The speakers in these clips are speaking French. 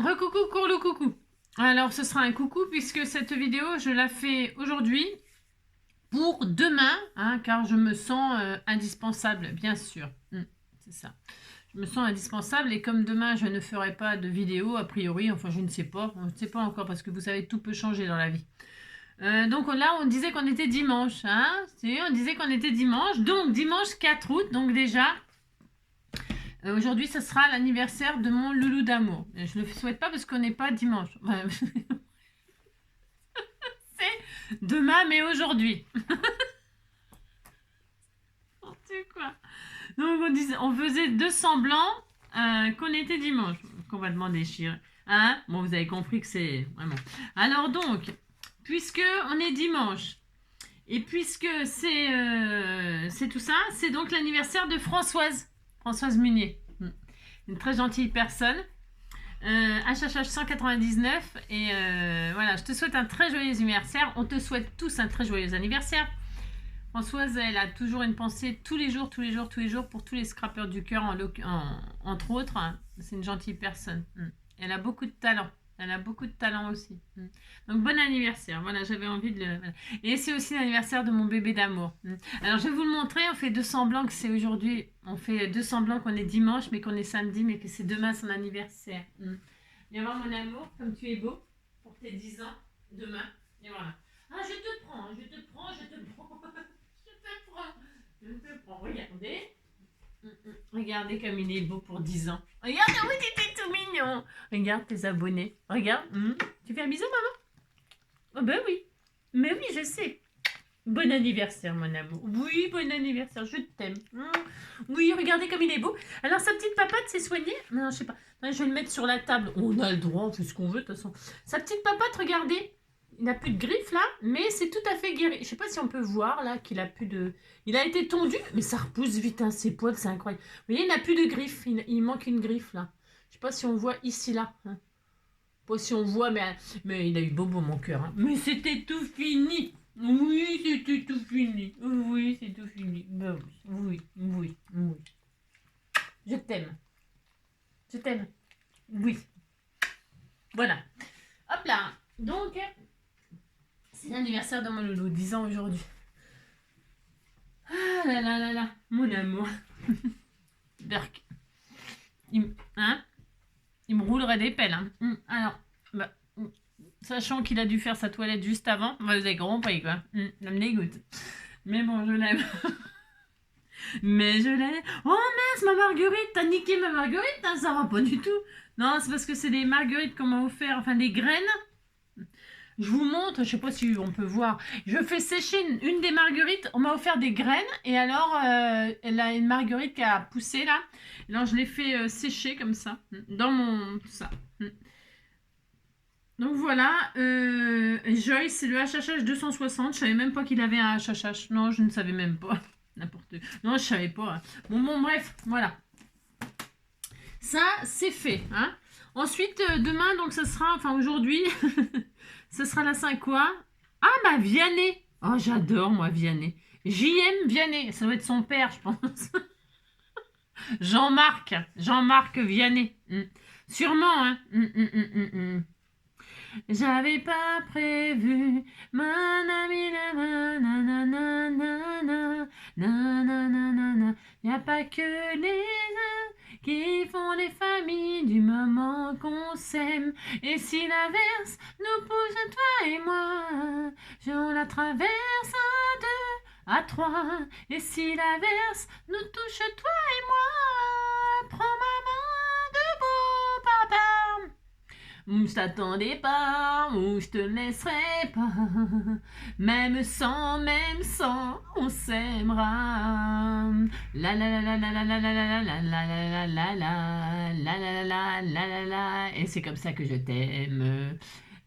Recoucou, courle coucou. Alors, ce sera un coucou puisque cette vidéo, je la fais aujourd'hui pour demain, hein, car je me sens indispensable, bien sûr. C'est ça. Je me sens indispensable et comme demain, je ne ferai pas de vidéo, a priori, enfin, je ne sais pas. On ne sait pas encore parce que vous savez, tout peut changer dans la vie. Donc là, on disait qu'on était dimanche. Hein, on disait qu'on était dimanche. Donc, dimanche 4 août, donc déjà... aujourd'hui, ce sera l'anniversaire de mon loulou d'amour. Je ne le souhaite pas parce qu'on n'est pas dimanche. C'est demain, mais aujourd'hui. C'est quoi? Donc, on faisait deux semblants qu'on était dimanche. Complètement déchiré. Hein? Bon, vous avez compris que c'est vraiment... Alors donc, puisque on est dimanche, et puisque c'est tout ça, c'est donc l'anniversaire de Françoise Munier. Une très gentille personne. HHH 199. Et voilà, je te souhaite un très joyeux anniversaire. On te souhaite tous un très joyeux anniversaire. Françoise, elle a toujours une pensée tous les jours pour tous les scrappers du cœur, entre autres. C'est une gentille personne. Elle a beaucoup de talent. Elle a beaucoup de talent aussi. Donc, bon anniversaire. Voilà, j'avais envie de le... Voilà. Et c'est aussi l'anniversaire de mon bébé d'amour. Alors, je vais vous le montrer. On fait deux semblants que c'est aujourd'hui. On fait deux semblants qu'on est dimanche, mais qu'on est samedi, mais que c'est demain son anniversaire. Viens voir mon amour, comme tu es beau, pour tes 10 ans, demain. Et voilà. Ah, je te prends. Regardez. Regardez comme il est beau pour 10 ans. Regarde, oui, t'étais tout mignon. Regarde tes abonnés. Regarde. Tu fais un bisou, maman? Oh ben oui. Mais oui, je sais. Bon anniversaire, mon amour. Oui, bon anniversaire. Je t'aime. Oui, regardez comme il est beau. Alors, sa petite papate s'est soignée. Non, je sais pas. Je vais le mettre sur la table. On a le droit, on fait ce qu'on veut, de toute façon. Sa petite papate, regardez. Il n'a plus de griffes là, mais c'est tout à fait guéri. Je sais pas si on peut voir là qu'il a plus de... Il a été tondu, mais ça repousse vite, hein, ses poils, c'est incroyable. Vous voyez, il n'a plus de griffes, il manque une griffe là. Je sais pas si on voit ici là. Pas si on voit, mais il a eu bobo mon cœur. Hein. Mais c'était tout fini. Oui, c'était tout fini. Oui, c'est tout fini. Ben oui. Je t'aime. Je t'aime. Oui. Voilà. Hop là. Donc... c'est l'anniversaire de mon loulou, 10 ans aujourd'hui. Ah là là là là, mon amour. Berk. Il me roulerait des pelles. Hein. Alors, sachant qu'il a dû faire sa toilette juste avant, vous avez compris quoi. Ça me dégoûte. Mais bon, je l'aime. Mais je l'aime. Oh mince, ma marguerite, t'as niqué ma marguerite, hein, ça va pas du tout. Non, c'est parce que c'est des marguerites qu'on m'a offert, enfin des graines. Je vous montre, je sais pas si on peut voir. Je fais sécher une des marguerites. On m'a offert des graines. Et alors, elle a une marguerite qui a poussé là. Alors, je l'ai fait sécher comme ça. Dans mon... tout ça. Donc voilà. Joyce, c'est le HHH 260. Je savais même pas qu'il avait un HHH. Non, je ne savais même pas. N'importe. Non, je savais pas. Bon, bref, voilà. Ça, c'est fait. Hein. Ensuite, demain, donc ça sera... enfin, aujourd'hui... ce sera la 5 quoi? Ah, bah, Vianney. Oh, j'adore, moi, Vianney. JM Vianney. Ça doit être son père, je pense. Jean-Marc Vianney. Sûrement, hein. J'avais pas prévu. Y a pas que les qui font les familles du moment qu'on s'aime. Et si l'averse nous pousse à toi et moi, on la traverse à deux, à trois. Et si l'averse nous touche toi et moi, prends ma main de beau papa. Je t'attendais pas, ou je te laisserai pas. Même sans, on s'aimera. La la la la la la la la la la la la la la la la la la. Et c'est comme ça que je t'aime.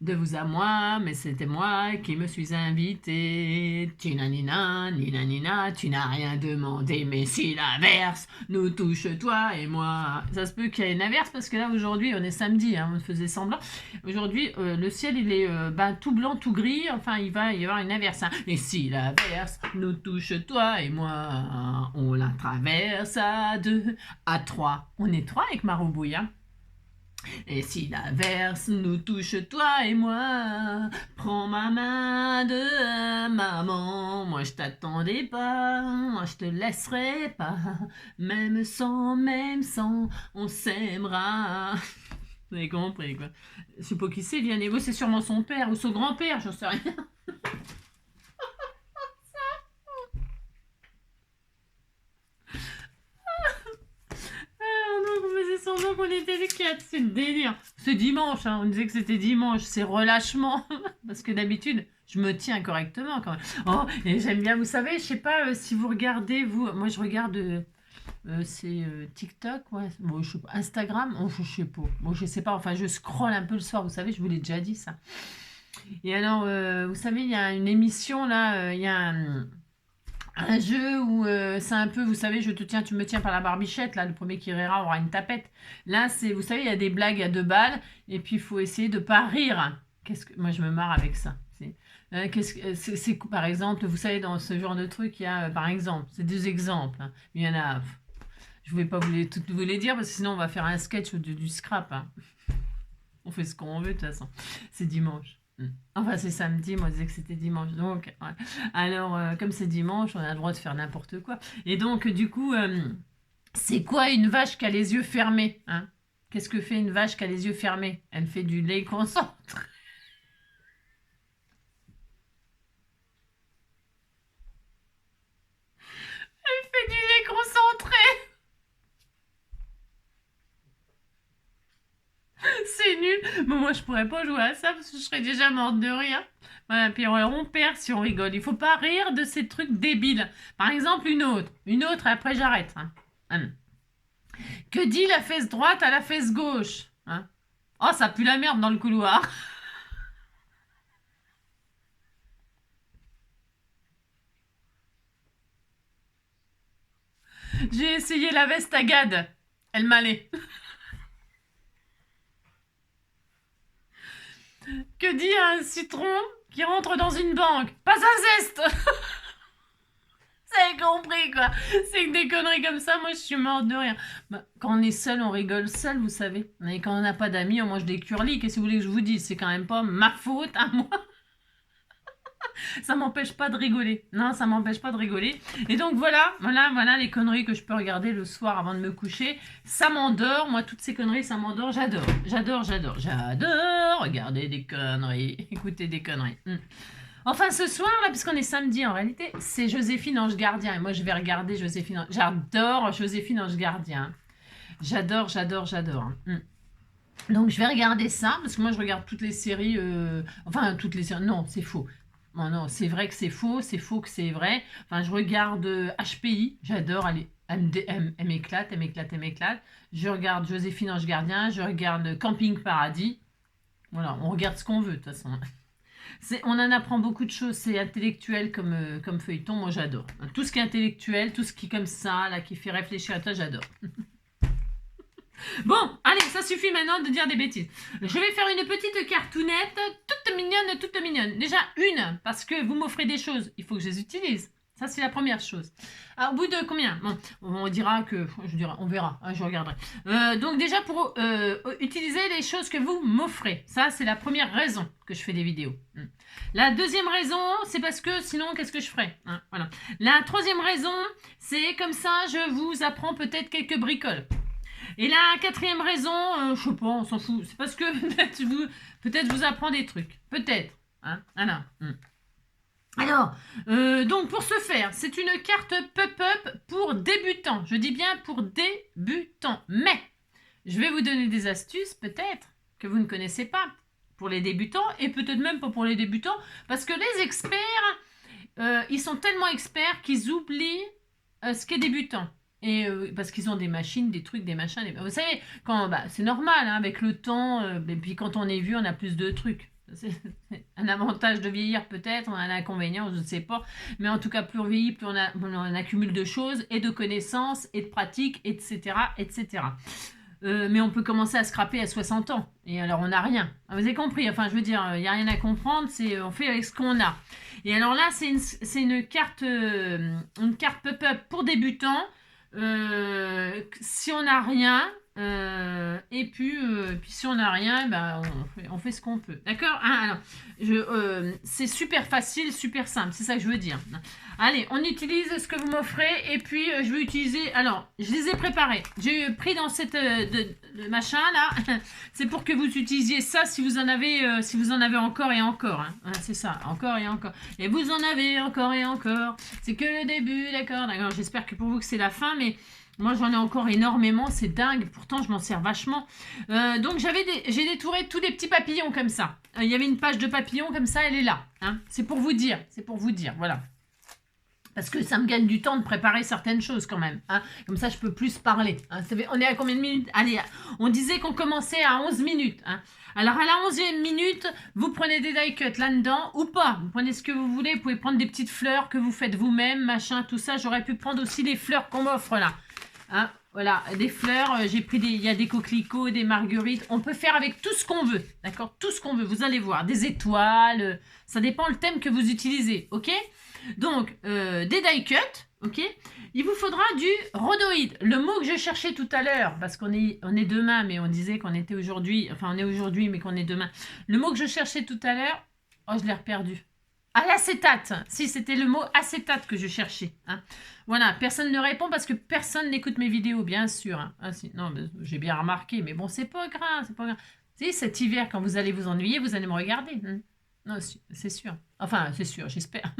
De vous à moi, mais c'était moi qui me suis invité. Tinanina, ninanina, tu n'as rien demandé, mais si l'averse nous touche toi et moi. Ça se peut qu'il y ait une averse parce que là aujourd'hui on est samedi, hein, on faisait semblant. Aujourd'hui le ciel il est tout blanc, tout gris, enfin il va y avoir une averse. Hein. Et si l'averse nous touche toi et moi, on la traverse à deux, à trois. On est trois avec Maroubouille, hein. Et si l'averse nous touche, toi et moi, prends ma main de maman. Moi je t'attendais pas, moi je te laisserai pas. Même sans, on s'aimera. Vous avez compris quoi. Je sais pas qui c'est, Vianney. C'est sûrement son père ou son grand-père, j'en sais rien. On faisait semblant qu'on était les 4, c'est le délire. C'est dimanche, hein, on disait que c'était dimanche, c'est relâchement. Parce que d'habitude, je me tiens correctement quand même. Oh, et j'aime bien, vous savez, je sais pas si vous regardez, vous, moi je regarde, c'est TikTok, ouais, bon, je sais pas, Instagram, oh, je sais pas. Bon, je sais pas, enfin je scrolle un peu le soir, vous savez, je vous l'ai déjà dit ça. Et alors, vous savez, il y a une émission là, il y a un jeu où c'est un peu, vous savez, je te tiens, tu me tiens par la barbichette, là, le premier qui rira aura une tapette. Là, c'est, vous savez, il y a des blagues à 2 balles, et puis il faut essayer de pas rire. Moi, je me marre avec ça. Par exemple, vous savez, dans ce genre de truc, il y a, par exemple, c'est 2 exemples, hein. Il y en a, je ne vais pas toutes vous les dire, parce que sinon, on va faire un sketch ou du scrap, hein. On fait ce qu'on veut, de toute façon. C'est dimanche. Enfin, c'est samedi, moi je disais que c'était dimanche. Donc, ouais. Alors, comme c'est dimanche, on a le droit de faire n'importe quoi. Et donc, du coup, c'est quoi une vache qui a les yeux fermés, hein? Qu'est-ce que fait une vache qui a les yeux fermés? Elle fait du lait concentré. Elle fait du lait concentré. C'est nul. Mais moi, je pourrais pas jouer à ça parce que je serais déjà morte de rire. Voilà, puis on perd si on rigole. Il faut pas rire de ces trucs débiles. Par exemple, une autre. Une autre, et après j'arrête, hein. Que dit la fesse droite à la fesse gauche, hein? Oh, ça pue la merde dans le couloir. J'ai essayé la veste à Gad. Elle m'allait. Que dit un citron qui rentre dans une banque? Pas un zeste. Vous avez compris quoi. C'est que des conneries comme ça, moi je suis morte de rire. Bah, quand on est seul, on rigole seul, vous savez. Et quand on n'a pas d'amis, on mange des curlis. Qu'est-ce que vous voulez que je vous dise? C'est quand même pas ma faute à moi. Ça m'empêche pas de rigoler. Non, ça m'empêche pas de rigoler. Et donc voilà les conneries que je peux regarder le soir avant de me coucher. Ça m'endort. Moi, toutes ces conneries, ça m'endort. J'adore regarder des conneries, écouter des conneries. Enfin, ce soir, là, puisqu'on est samedi, en réalité, c'est Joséphine Ange Gardien. Et moi, je vais regarder Joséphine. J'adore Joséphine Ange Gardien. J'adore. Donc, je vais regarder ça, parce que moi, je regarde toutes les séries. Enfin, toutes les séries. Non, c'est faux. Non, non, c'est vrai que c'est faux que c'est vrai. Enfin, je regarde HPI, j'adore, elle m'éclate. Je regarde Joséphine Ange Gardien, je regarde Camping Paradis. Voilà, on regarde ce qu'on veut, de toute façon. On en apprend beaucoup de choses, c'est intellectuel comme feuilleton, moi j'adore. Tout ce qui est intellectuel, tout ce qui est comme ça, là, qui fait réfléchir à toi, j'adore. Bon, allez, ça suffit maintenant de dire des bêtises. Je vais faire une petite cartoonette, toute mignonne. Déjà une, parce que vous m'offrez des choses, il faut que je les utilise. Ça, c'est la première chose. Alors, au bout de combien? Bon, on dira que... on verra, hein, je regarderai. Donc déjà, pour utiliser les choses que vous m'offrez. Ça, c'est la première raison que je fais des vidéos. La deuxième raison, c'est parce que sinon, qu'est-ce que je ferais, hein, voilà. La troisième raison, c'est comme ça, je vous apprends peut-être quelques bricoles. Et la quatrième raison, je sais pas, on s'en fout. C'est parce que peut-être je vous apprends des trucs. Peut-être. Hein, voilà. Alors, donc pour ce faire, c'est une carte pop-up pour débutants. Je dis bien pour débutants. Mais, je vais vous donner des astuces, peut-être, que vous ne connaissez pas pour les débutants, et peut-être même pas pour les débutants, parce que les experts, ils sont tellement experts qu'ils oublient ce qu'est débutant. Et parce qu'ils ont des machines, des trucs, des machins. Vous savez, c'est normal, hein, avec le temps, et puis quand on est vieux, on a plus de trucs. C'est un avantage de vieillir peut-être, on a un inconvénient, je ne sais pas. Mais en tout cas, plus on vieillit, plus on accumule de choses, et de connaissances, et de pratiques, etc. Mais on peut commencer à scraper à 60 ans. Et alors, on n'a rien. Vous avez compris? Enfin, je veux dire, il n'y a rien à comprendre. On fait avec ce qu'on a. Et alors là, c'est une carte pop-up pour débutants. Si on n'a rien, Puis si on n'a rien, ben, on fait ce qu'on peut. D'accord, hein, alors, c'est super facile, super simple, c'est ça que je veux dire. Allez, on utilise ce que vous m'offrez et puis je vais utiliser... Alors, je les ai préparés. J'ai pris dans cette de machin là. C'est pour que vous utilisiez ça si vous en avez encore et encore. Hein. Hein, c'est ça, encore et encore. Et vous en avez encore et encore. C'est que le début, d'accord. D'accord. J'espère que pour vous que c'est la fin, mais... Moi, j'en ai encore énormément, c'est dingue. Pourtant, je m'en sers vachement. Donc, j'ai détouré tous les petits papillons comme ça. Il y avait une page de papillons comme ça, elle est là. Hein. C'est pour vous dire, voilà. Parce que ça me gagne du temps de préparer certaines choses quand même. Hein. Comme ça, je peux plus parler. Hein. On est à combien de minutes? Allez, on disait qu'on commençait à 11 minutes. Hein. Alors, à la 11e minute, vous prenez des die cuts là-dedans ou pas. Vous prenez ce que vous voulez. Vous pouvez prendre des petites fleurs que vous faites vous-même, machin, tout ça. J'aurais pu prendre aussi les fleurs qu'on m'offre là. Hein, voilà, des fleurs, j'ai pris il y a des coquelicots, des marguerites, on peut faire avec tout ce qu'on veut, d'accord, tout ce qu'on veut, vous allez voir, des étoiles, ça dépend le thème que vous utilisez, ok. Donc, des die cuts, ok, il vous faudra du rhodoïde, le mot que je cherchais tout à l'heure, parce qu'on est demain, mais on disait qu'on était aujourd'hui, enfin on est aujourd'hui, mais qu'on est demain, le mot que je cherchais tout à l'heure, oh je l'ai reperdu. Ah, l'acétate. Si, c'était le mot acétate que je cherchais. Hein. Voilà, personne ne répond parce que personne n'écoute mes vidéos, bien sûr. Hein. Ah, si, non, j'ai bien remarqué, mais bon, c'est pas grave, c'est pas grave. Tu sais, cet hiver, quand vous allez vous ennuyer, vous allez me regarder. Hein. Non, c'est sûr. Enfin, c'est sûr, j'espère.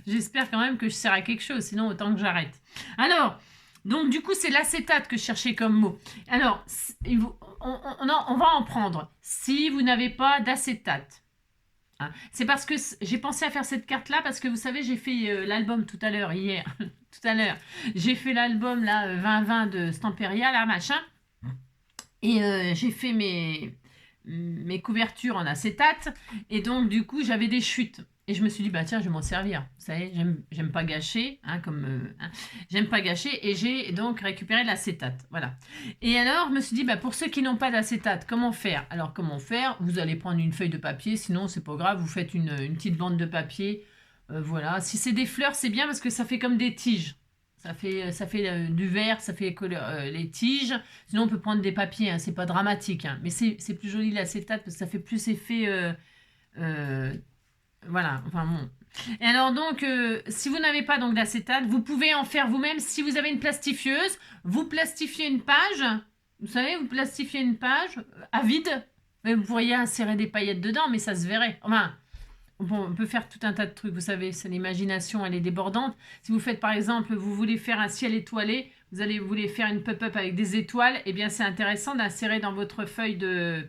J'espère quand même que je sers à quelque chose, sinon autant que j'arrête. Alors, donc du coup, c'est l'acétate que je cherchais comme mot. Alors, on va en prendre. Si vous n'avez pas d'acétate, c'est parce que j'ai pensé à faire cette carte-là parce que vous savez, j'ai fait l'album tout à l'heure, hier, tout à l'heure. J'ai fait l'album là 2020 de Stamperia, là, machin. Et j'ai fait mes couvertures en acétate. Et donc, du coup, j'avais des chutes. Et je me suis dit, bah tiens, je vais m'en servir. Vous savez, j'aime pas gâcher, hein, j'aime pas gâcher. Et j'ai donc récupéré de l'acétate. Voilà. Et alors, je me suis dit, bah pour ceux qui n'ont pas d'acétate, comment faire? Alors, comment faire? Vous allez prendre une feuille de papier, sinon, c'est pas grave, vous faites une petite bande de papier. Voilà. Si c'est des fleurs, c'est bien parce que ça fait comme des tiges. Ça fait du vert, ça fait les tiges. Sinon, on peut prendre des papiers, hein, c'est pas dramatique. Hein, mais c'est plus joli l'acétate parce que ça fait plus effet. Voilà, enfin bon. Et alors donc, si vous n'avez pas donc d'acétate, vous pouvez en faire vous-même. Si vous avez une plastifieuse, vous plastifiez une page. Vous savez, vous plastifiez une page à vide. Mais vous pourriez insérer des paillettes dedans, mais ça se verrait. Enfin, on peut faire tout un tas de trucs. Vous savez, c'est l'imagination, elle est débordante. Si vous faites par exemple, vous voulez faire un ciel étoilé, vous voulez faire une pop-up avec des étoiles, eh bien c'est intéressant d'insérer dans votre feuille de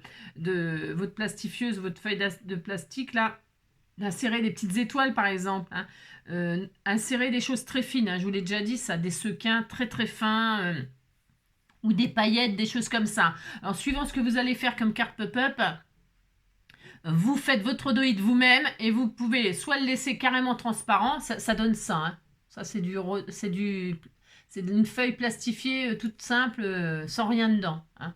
votre plastifieuse, votre feuille de plastique là, d'insérer des petites étoiles par exemple, hein. Insérer des choses très fines, hein. Je vous l'ai déjà dit, ça, des sequins très très fins, ou des paillettes, des choses comme ça. Alors suivant ce que vous allez faire comme carte pop-up, vous faites votre rhodoïde vous-même et vous pouvez soit le laisser carrément transparent, ça donne ça, hein. Ça c'est une feuille plastifiée toute simple, sans rien dedans, hein.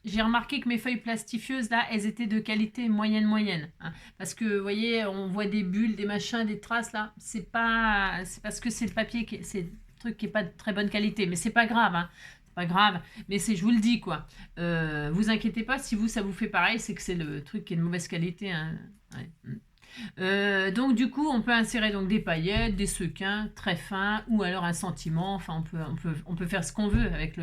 J'ai remarqué que mes feuilles plastifieuses, là, elles étaient de qualité moyenne. Hein, parce que, vous voyez, on voit des bulles, des machins, des traces, là. C'est parce que c'est le papier, c'est le truc qui n'est pas de très bonne qualité. Mais c'est pas grave, hein. C'est pas grave. Mais je vous le dis, quoi. Vous inquiétez pas, si ça vous fait pareil, c'est que c'est le truc qui est de mauvaise qualité, hein. Ouais. Donc du coup on peut insérer donc des paillettes, des sequins très fins ou alors un sentiment, enfin on peut faire ce qu'on veut avec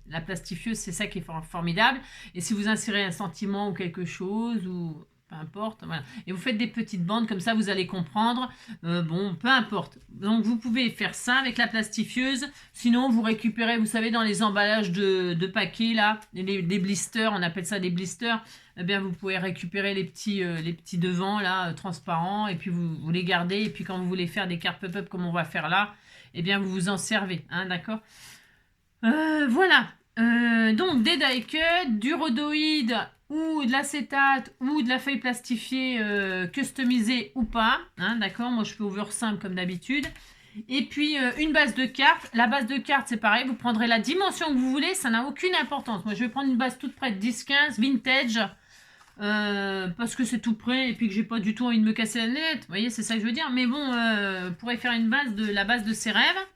la plastifieuse, c'est ça qui est formidable. Et si vous insérez un sentiment ou quelque chose ou peu importe, voilà. Et vous faites des petites bandes comme ça, vous allez comprendre. Bon, peu importe. Donc vous pouvez faire ça avec la plastifieuse. Sinon vous récupérez, vous savez, dans les emballages de paquets là, des blisters, on appelle ça des blisters. Eh bien vous pouvez récupérer les petits devants là, transparents, et puis vous les gardez. Et puis quand vous voulez faire des cartes pop-up comme on va faire là, eh bien vous vous en servez, hein, d'accord. Voilà. Donc des die cuts, du rhodoïde ou de l'acétate ou de la feuille plastifiée customisée ou pas, hein, d'accord. Moi je fais over simple comme d'habitude. Et puis une base de cartes. La base de cartes c'est pareil, vous prendrez la dimension que vous voulez, ça n'a aucune importance. Moi je vais prendre une base toute près de 10-15 vintage, parce que c'est tout près et puis que j'ai pas du tout envie de me casser la lunette. Vous voyez, c'est ça que je veux dire. Mais bon, vous pourrez faire une base la base de ses rêves.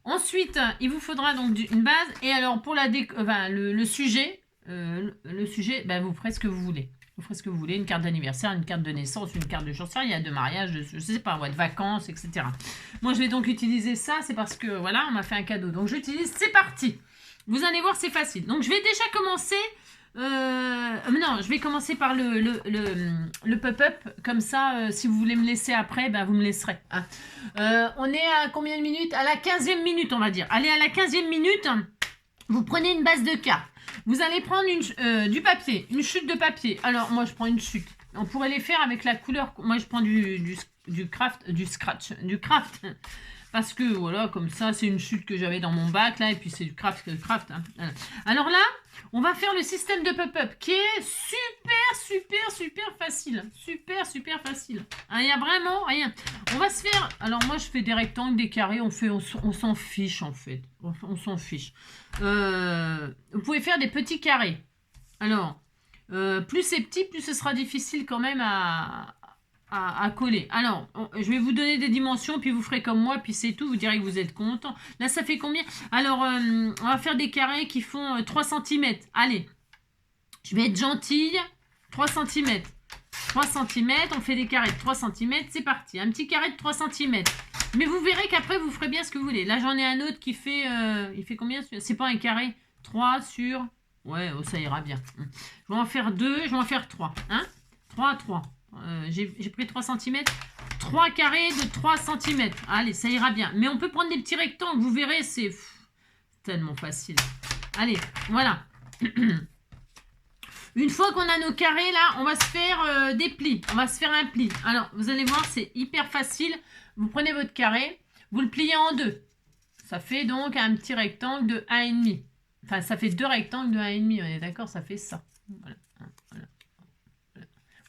Ensuite, il vous faudra donc une base. Et alors, pour le sujet, bah, vous ferez ce que vous voulez. Vous ferez ce que vous voulez, une carte d'anniversaire, une carte de naissance, une carte de chantier, il y a de mariage, je sais pas, ouais, de vacances, etc. Moi, je vais donc utiliser ça, c'est parce que, voilà, on m'a fait un cadeau. Donc, j'utilise, c'est parti. Vous allez voir, c'est facile. Donc, je vais déjà commencer... non, je vais commencer par le pop-up. Comme ça, si vous voulez me laisser après, ben, vous me laisserez. Hein. On est à combien de minutes? À la 15e minute, on va dire. Allez, à la 15e minute, vous prenez une base de cartes. Vous allez prendre du papier, une chute de papier. Alors, moi, je prends une chute. On pourrait les faire avec la couleur. Moi, je prends du craft. Parce que, voilà, comme ça, c'est une chute que j'avais dans mon bac, là. Et puis, c'est du craft. Hein. Voilà. Alors là, on va faire le système de pop-up qui est super facile. Super facile. Il n'y a vraiment rien. On va se faire... Alors, moi, je fais des rectangles, des carrés. On s'en fiche, en fait. On s'en fiche. Vous pouvez faire des petits carrés. Alors, plus c'est petit, plus ce sera difficile quand même à coller. Alors, je vais vous donner des dimensions, puis vous ferez comme moi, puis c'est tout. Vous direz que vous êtes content. Là, ça fait combien? Alors, on va faire des carrés qui font 3 cm. Allez, je vais être gentille. 3 cm. 3 cm, on fait des carrés de 3 cm. C'est parti. Un petit carré de 3 cm. Mais vous verrez qu'après, vous ferez bien ce que vous voulez. Là, j'en ai un autre qui fait... il fait combien? C'est pas un carré. 3 sur... Ouais, oh, ça ira bien. Je vais en faire 2, je vais en faire 3. Hein? 3 à 3. J'ai pris 3 cm. 3 carrés de 3 cm. Allez, ça ira bien. Mais on peut prendre des petits rectangles. Vous verrez, c'est tellement facile. Allez, voilà. Une fois qu'on a nos carrés, là, on va se faire des plis. On va se faire un pli. Alors, vous allez voir, c'est hyper facile. Vous prenez votre carré, vous le pliez en deux. Ça fait donc un petit rectangle de 1,5. Enfin, ça fait 2 rectangles de 1,5. On est d'accord, ça fait ça. Voilà.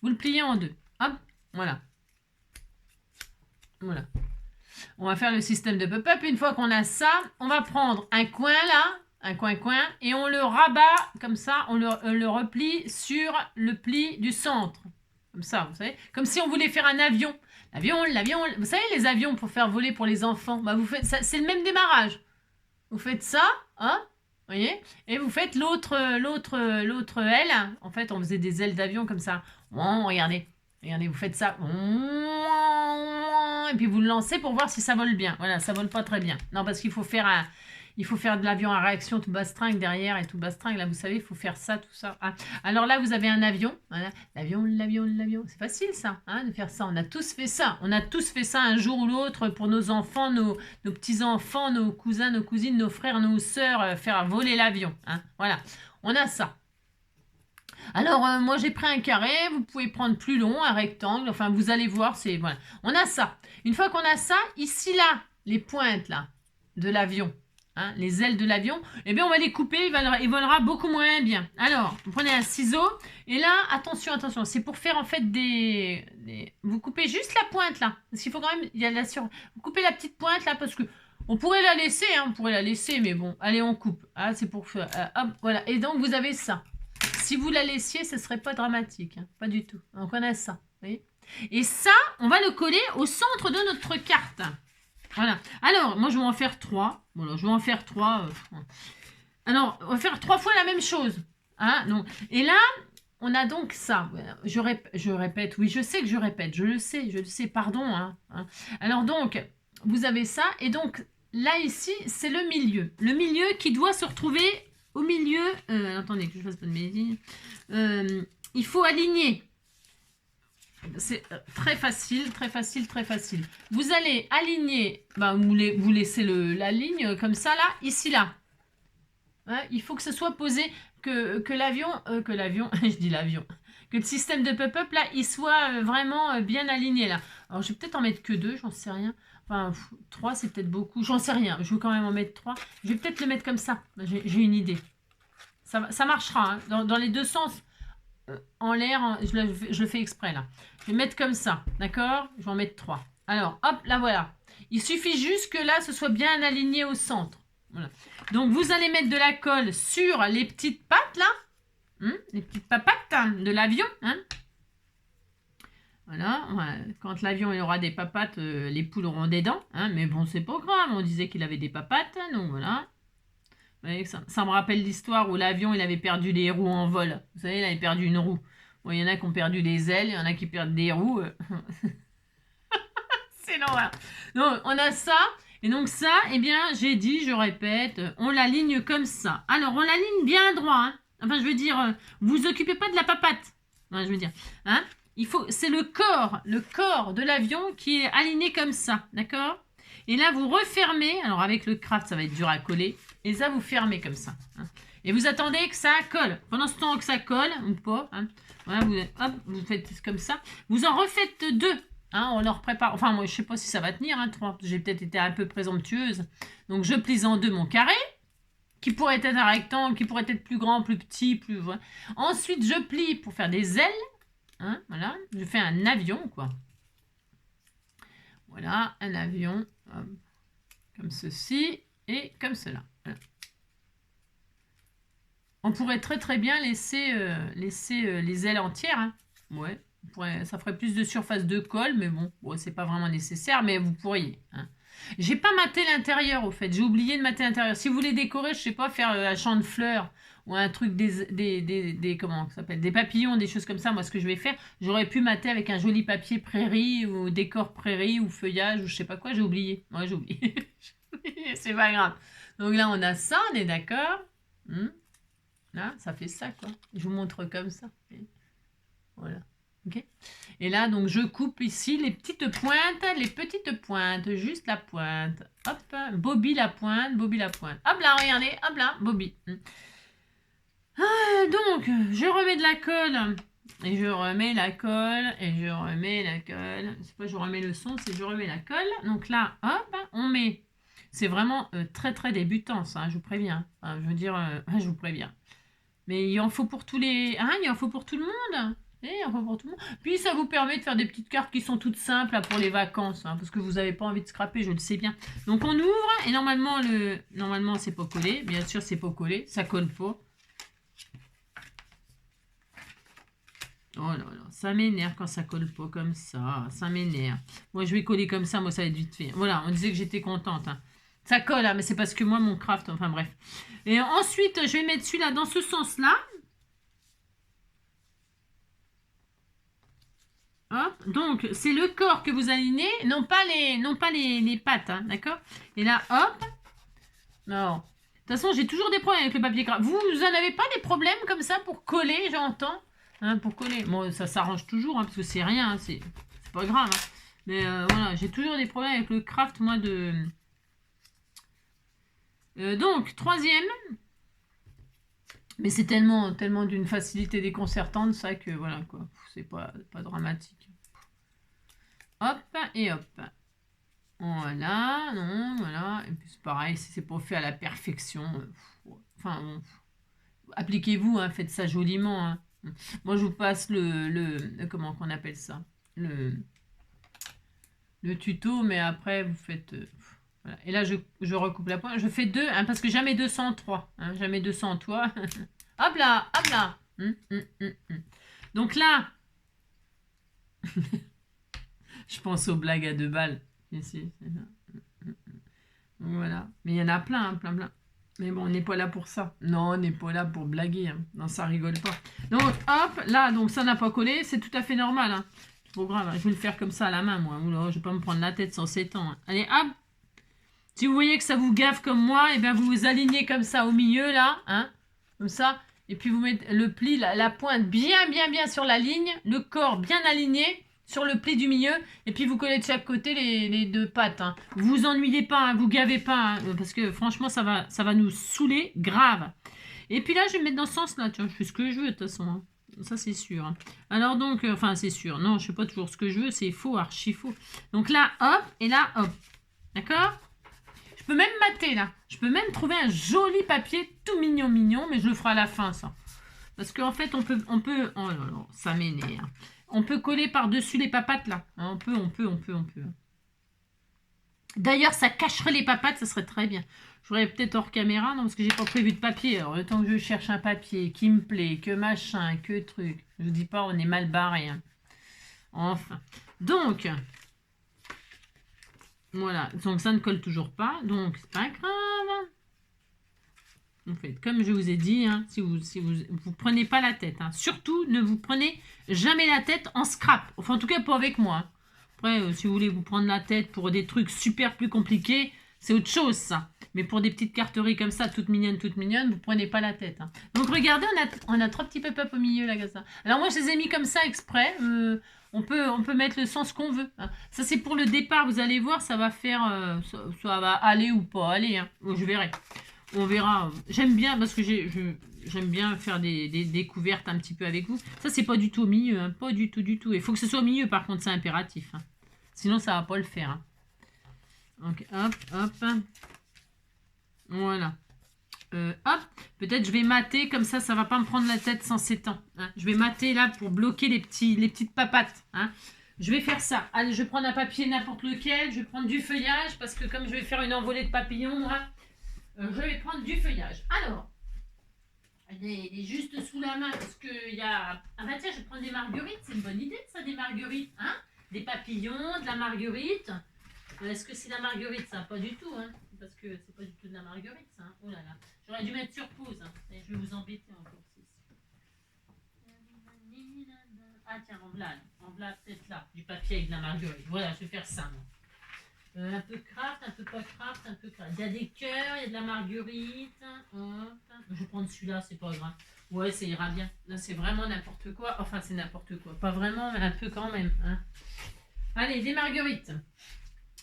Vous le pliez en deux. Hop, voilà. Voilà. On va faire le système de pop-up. Une fois qu'on a ça, on va prendre un coin là, un coin, et on le rabat comme ça, on le replie sur le pli du centre. Comme ça, vous savez. Comme si on voulait faire un avion. L'avion. Vous savez, les avions pour faire voler pour les enfants. Bah, vous faites ça, c'est le même démarrage. Vous faites ça, hein? Vous voyez? Et vous faites l'autre aile. En fait, on faisait des ailes d'avion comme ça. Oh, regardez, vous faites ça. Et puis vous le lancez pour voir si ça vole bien. Voilà, ça vole pas très bien. Non, parce qu'il faut faire de l'avion à réaction tout bastringue derrière et tout bastringue. Là, vous savez, il faut faire ça, tout ça. Ah. Alors là, vous avez un avion. Voilà. L'avion. C'est facile, ça, hein, de faire ça. On a tous fait ça. On a tous fait ça un jour ou l'autre pour nos enfants, nos petits-enfants, nos cousins, nos cousines, nos frères, nos sœurs, faire voler l'avion. Hein. Voilà, on a ça. Alors, moi, j'ai pris un carré. Vous pouvez prendre plus long, un rectangle. Enfin, vous allez voir, c'est... Voilà. On a ça. Une fois qu'on a ça, ici, là, les pointes, là, de l'avion, hein, les ailes de l'avion, eh bien, on va les couper. Il volera beaucoup moins bien. Alors, vous prenez un ciseau. Et là, attention. C'est pour faire, en fait, Vous coupez juste la pointe, là. Parce qu'il faut quand même... Vous coupez la petite pointe, là, parce que... On pourrait la laisser, mais bon. Allez, on coupe. Ah, c'est pour faire... hop, voilà. Et donc, vous avez ça. Si vous la laissiez, ce ne serait pas dramatique. Hein. Pas du tout. Donc, on a ça. Vous voyez? Et ça, on va le coller au centre de notre carte. Voilà. Alors, moi, je vais en faire 3. Voilà, je vais en faire 3. Alors, on va faire 3 fois la même chose. Hein, donc. Et là, on a donc ça. Je répète. Oui, je sais que je répète. Je le sais. Pardon. Hein. Alors, donc, vous avez ça. Et donc, là, ici, c'est le milieu. Le milieu qui doit se retrouver... Au milieu, attendez que je fasse pas de bêtises. Il faut aligner. C'est très facile. Vous allez aligner, vous laissez la ligne comme ça là, ici là. Ouais, il faut que ce soit posé, que l'avion, je dis l'avion, que le système de pop-up là, il soit vraiment bien aligné là. Alors je vais peut-être en mettre que 2, j'en sais rien. Enfin, 3, c'est peut-être beaucoup. J'en sais rien. Je vais quand même en mettre 3. Je vais peut-être le mettre comme ça. J'ai une idée. Ça marchera. Hein. Dans les deux sens. En l'air, je le fais exprès, là. Je vais mettre comme ça. D'accord? Je vais en mettre 3. Alors, hop, là, voilà. Il suffit juste que là, ce soit bien aligné au centre. Voilà. Donc, vous allez mettre de la colle sur les petites pattes, là. Les petites papates hein, de l'avion. Hein. Voilà, ouais. Quand l'avion il aura des papates, les poules auront des dents. Hein, mais bon, c'est pas grave, on disait qu'il avait des papates, donc voilà. Ouais, ça me rappelle l'histoire où l'avion il avait perdu les roues en vol. Vous savez, il avait perdu une roue. Bon, il y en a qui ont perdu des ailes, il y en a qui perdent des roues. C'est l'horreur. Donc, on a ça. Et donc ça, eh bien, j'ai dit, je répète, on l'aligne comme ça. Alors, on l'aligne bien droit. Hein. Enfin, je veux dire, vous occupez pas de la papate. Ouais, je veux dire, hein. C'est le corps de l'avion qui est aligné comme ça, d'accord? Et là, vous refermez. Alors, avec le craft, ça va être dur à coller. Et ça, vous fermez comme ça. Hein. Et vous attendez que ça colle. Pendant ce temps que ça colle, ou pas, hein, voilà, vous faites comme ça. Vous en refaites 2. Hein, on leur prépare. Enfin, moi, je sais pas si ça va tenir, hein, 3. J'ai peut-être été un peu présomptueuse. Donc, je plie en 2 mon carré, qui pourrait être un rectangle, qui pourrait être plus grand, plus petit, plus. Voilà. Ensuite, je plie pour faire des ailes. Hein, voilà, je fais un avion, quoi. Voilà, un avion, comme ceci et comme cela. Voilà. On pourrait très très bien laisser les ailes entières. Hein. Ouais, ça ferait plus de surface de colle, mais bon, c'est pas vraiment nécessaire, mais vous pourriez. Hein. J'ai pas maté l'intérieur, au fait. J'ai oublié de mater l'intérieur. Si vous voulez décorer, je sais pas, faire un champ de fleurs ou un truc comment ça s'appelle, des papillons, des choses comme ça, moi, ce que je vais faire, j'aurais pu mater avec un joli papier prairie ou décor prairie ou feuillage ou je sais pas quoi, j'ai oublié. Moi, j'ai oublié. C'est pas grave. Donc là, on a ça, on est d'accord. Là, ça fait ça, quoi. Je vous montre comme ça. Voilà. Ok. Et là, donc, je coupe ici les petites pointes, juste la pointe. Hop, Bobby la pointe. Hop là, regardez, hop là, Bobby. Donc, je remets de la colle. Et je remets la colle. C'est pas je remets le son, c'est je remets la colle. Donc là, hop, on met. C'est vraiment très très débutant, ça, je vous préviens. Enfin, je veux dire, je vous préviens. Mais il en faut pour tous les. Hein, il en faut pour tout le monde. Il en faut pour tout le monde. Puis ça vous permet de faire des petites cartes qui sont toutes simples là, pour les vacances. Hein, parce que vous n'avez pas envie de scraper, je le sais bien. Donc on ouvre et normalement c'est pas collé. Bien sûr, c'est pas collé. Ça colle pas. Oh là là, ça m'énerve quand ça colle pas comme ça. Ça m'énerve. Moi, je vais coller comme ça. Moi, ça va être vite fait. Voilà, on disait que j'étais contente. Hein. Ça colle, hein, mais c'est parce que moi, mon craft, enfin bref. Et ensuite, je vais mettre celui-là dans ce sens-là. Hop, donc c'est le corps que vous alignez, non pas les pattes, hein, d'accord? Et là, hop. Non. De toute façon, j'ai toujours des problèmes avec le papier craft. Vous en avez pas des problèmes comme ça pour coller, j'entends? Hein, pour coller. Bon, ça s'arrange toujours, hein, parce que c'est rien, hein, c'est pas grave. Hein. Mais voilà, j'ai toujours des problèmes avec le craft, moi, de... donc, troisième. Mais c'est tellement d'une facilité déconcertante, ça, que voilà, quoi. C'est pas dramatique. Hop, et hop. Voilà, non, voilà. Et puis c'est pareil, si c'est pas fait à la perfection. Enfin, bon, appliquez-vous, hein, faites ça joliment. Hein. Moi, je vous passe comment qu'on appelle ça? Le tuto, mais après, vous faites... voilà. Et là, je recoupe la pointe. Je fais 2, hein, parce que jamais 203. Hein, jamais 203. Hop là, hop là. Donc là, je pense aux blagues à 2 balles. Ici, voilà. Mais il y en a plein, hein, plein. Mais bon, on n'est pas là pour ça. Non, on n'est pas là pour blaguer. Hein. Non, ça rigole pas. Donc, hop, là, donc ça n'a pas collé. C'est tout à fait normal. Hein. C'est pas grave. Hein. Je vais le faire comme ça à la main, moi. Oula, je vais pas me prendre la tête sans s'étendre. Hein. Allez, hop. Si vous voyez que ça vous gaffe comme moi, et bien vous vous alignez comme ça au milieu, là. Hein, comme ça. Et puis vous mettez le pli, la pointe bien sur la ligne. Le corps bien aligné sur le pli du milieu. Et puis vous collez de chaque côté les 2 pattes. Hein. Vous vous ennuyez pas, hein, vous gavez pas. Hein, parce que franchement, ça va nous saouler grave. Et puis là, je vais me mettre dans ce sens-là. Tu vois, je fais ce que je veux de toute façon. Hein. Ça, c'est sûr. Hein. Alors donc, enfin, c'est sûr. Non, je fais pas toujours ce que je veux. C'est faux, archi faux. Donc là, hop. Et là, hop. D'accord ? Je peux même mater, là. Je peux même trouver un joli papier tout mignon, mais je le ferai à la fin, ça. Parce qu'en fait, on peut... Oh là là, ça m'énerve. On peut coller par-dessus les papates, là. On peut. D'ailleurs, ça cacherait les papates, ça serait très bien. J'aurais peut-être hors caméra, non, parce que j'ai pas prévu de papier. Alors, le temps que je cherche un papier qui me plaît, que machin, que truc. Je vous dis pas, on est mal barré. Hein. Enfin. Donc, voilà. Donc, ça ne colle toujours pas. Donc, c'est pas grave. Vous faites comme je vous ai dit. Hein, si vous prenez pas la tête. Hein. Surtout, ne vous prenez jamais la tête en scrap. Enfin, en tout cas, pas avec moi. Hein. Après, si vous voulez vous prendre la tête pour des trucs super plus compliqués, c'est autre chose, ça. Mais pour des petites carteries comme ça, toutes mignonnes, vous prenez pas la tête. Hein. Donc, regardez, on a 3 petits pop-up au milieu, là, comme ça. Alors, moi, je les ai mis comme ça, exprès. On peut mettre le sens qu'on veut. Hein. Ça, c'est pour le départ. Vous allez voir, ça va faire... ça va aller ou pas aller. Hein. Je verrai. On verra. J'aime bien, parce que j'aime bien faire des découvertes un petit peu avec vous. Ça, c'est pas du tout au milieu. Hein. Pas du tout, du tout. Il faut que ce soit au milieu, par contre, c'est impératif. Hein. Sinon, ça va pas le faire. Hein. Donc, hop, hop. Voilà. Hop. Peut-être je vais mater, comme ça va pas me prendre la tête sans s'étendre. Hein. Je vais mater là pour bloquer les petites papates. Hein. Je vais faire ça. Allez, je vais prendre un papier n'importe lequel. Je vais prendre du feuillage, parce que comme je vais faire une envolée de papillons, moi, je vais prendre du feuillage. Alors, elle est juste sous la main, parce qu'il y a... Ah bah tiens, je vais prendre des marguerites. C'est une bonne idée, ça, des marguerites. Hein, des papillons, de la marguerite. Est-ce que c'est de la marguerite, ça? Pas du tout, hein. Parce que c'est pas du tout de la marguerite, ça. Hein. Oh là là. J'aurais dû mettre sur pause. Hein. Et je vais vous embêter encore. Ah tiens, en voilà peut-être là. Du papier avec de la marguerite. Voilà, je vais faire ça. Un peu craft, un peu pas craft, un peu craft. Il y a des cœurs, il y a de la marguerite. Hop. Je vais prendre celui-là, c'est pas grave. Ouais, ça ira bien. Là, c'est vraiment n'importe quoi. Enfin, c'est n'importe quoi. Pas vraiment, mais un peu quand même. Hein. Allez, des marguerites.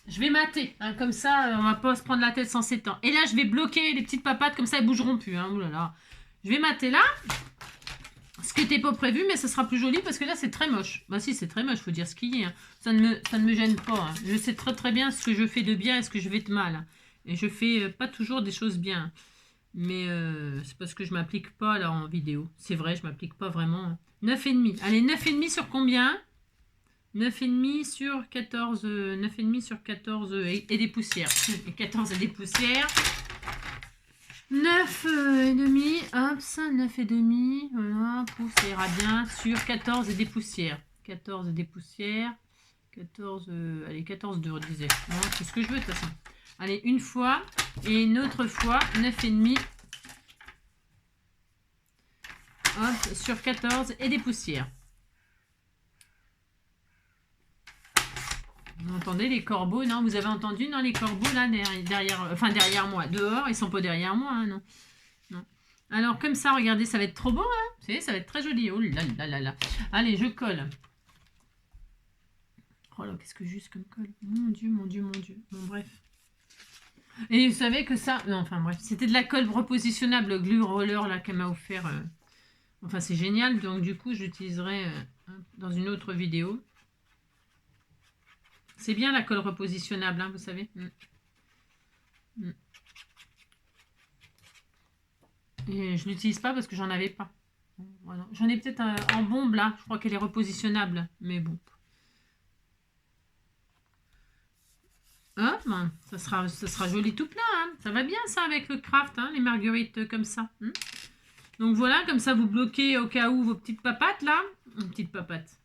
Je vais mater, hein, comme ça, on va pas se prendre la tête sans s'étendre. Et là, je vais bloquer les petites papates, comme ça, elles bougeront plus. Hein. Ouh là là. Je vais mater là. Ce qui n'était pas prévu, mais ça sera plus joli, parce que là, c'est très moche. Bah si, c'est très moche, faut dire ce qu'il y a. Hein. Ça ne me gêne pas. Hein. Je sais très très bien ce que je fais de bien et ce que je fais de mal. Hein. Et je fais pas toujours des choses bien. Mais c'est parce que je m'applique pas là en vidéo. C'est vrai, je m'applique pas vraiment. Hein. 9,5. Allez, 9,5 sur combien ? 9,5 sur 14, 9,5 sur 14 et des poussières. Et 14 et des poussières. 9 et demi, hop, ça, 9 et demi, voilà, ça ira bien sur 14 et des poussières. 14 et des poussières. 14, allez, 14 de, disais. C'est ce que je veux de toute façon. Allez, une fois et une autre fois, 9 et demi. Hop, sur 14 et des poussières. Vous entendez les corbeaux? Non, vous avez entendu? Non, les corbeaux là, derrière moi. Dehors, ils sont pas derrière moi, hein, non. Non. Alors, comme ça, regardez, ça va être trop beau, hein. Vous savez, ça va être très joli. Oh là là là là. Allez, je colle. Oh là, qu'est-ce que juste comme colle? Mon Dieu, mon Dieu, mon Dieu. Bon, bref. Et vous savez que ça... Non, enfin, bref. C'était de la colle repositionnable glue roller, là, qu'elle m'a offert. Enfin, c'est génial. Donc, du coup, je l'utiliserai dans une autre vidéo. C'est bien la colle repositionnable, hein, vous savez. Et je ne l'utilise pas parce que j'en avais pas. Voilà. J'en ai peut-être en bombe là. Je crois qu'elle est repositionnable. Mais bon. Hop, ça sera joli tout plein. Hein. Ça va bien ça avec le craft, hein, les marguerites comme ça. Hein. Donc voilà, comme ça vous bloquez au cas où vos petites papates là. Petites papates.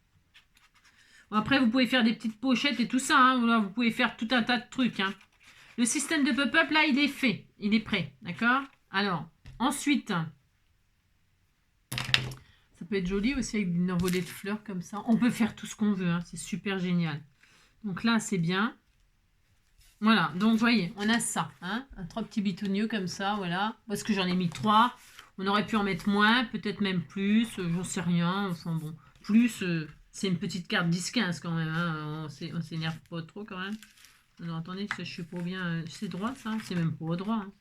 Après, vous pouvez faire des petites pochettes et tout ça. Hein. Voilà, vous pouvez faire tout un tas de trucs. Hein. Le système de pop-up, là, il est fait. Il est prêt. D'accord? Alors, ensuite, ça peut être joli aussi avec une envolée de fleurs comme ça. On peut faire tout ce qu'on veut. Hein. C'est super génial. Donc là, c'est bien. Voilà. Donc, vous voyez, on a ça. Hein. 3 petits bitounieux comme ça. Voilà. Parce que j'en ai mis 3. On aurait pu en mettre moins. Peut-être même plus. J'en sais rien. Enfin bon. Plus... c'est une petite carte 10-15 quand même, hein. On s'énerve pas trop quand même. Alors attendez, je suis pas bien. C'est droit ça? C'est même pas droit. Hein.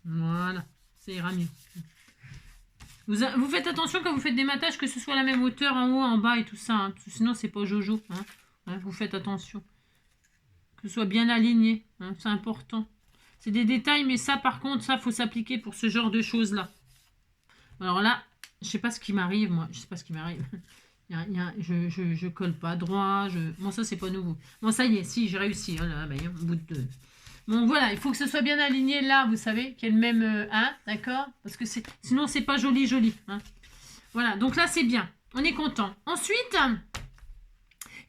Voilà, ça ira mieux. Vous faites attention quand vous faites des matages que ce soit la même hauteur en haut, en bas et tout ça. Hein, parce que sinon c'est pas jojo. Hein. Ouais, vous faites attention. Que ce soit bien aligné. Hein, c'est important. C'est des détails, mais ça par contre, ça faut s'appliquer pour ce genre de choses là. Alors là. Je sais pas ce qui m'arrive, moi. Je sais pas ce qui m'arrive. Je colle pas droit. Bon, ça, c'est pas nouveau. Bon, ça y est, si, j'ai réussi. Oh là, bah, au bout de 2. Bon, voilà, il faut que ce soit bien aligné là, vous savez, qu'il y ait le même 1, d'accord? Parce que sinon, c'est pas joli, joli. Hein. Voilà, donc là, c'est bien. On est content. Ensuite,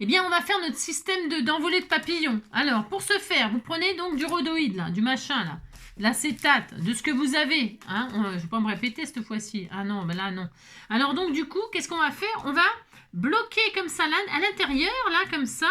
eh bien, on va faire notre système d'envolée de papillons. Alors, pour ce faire, vous prenez donc du rhodoïde, là, du machin, là, l'acétate, de ce que vous avez. Hein, je ne vais pas me répéter cette fois-ci. Ah non, ben là, non. Alors, donc, du coup, qu'est-ce qu'on va faire? On va bloquer comme ça, là, à l'intérieur, là, comme ça.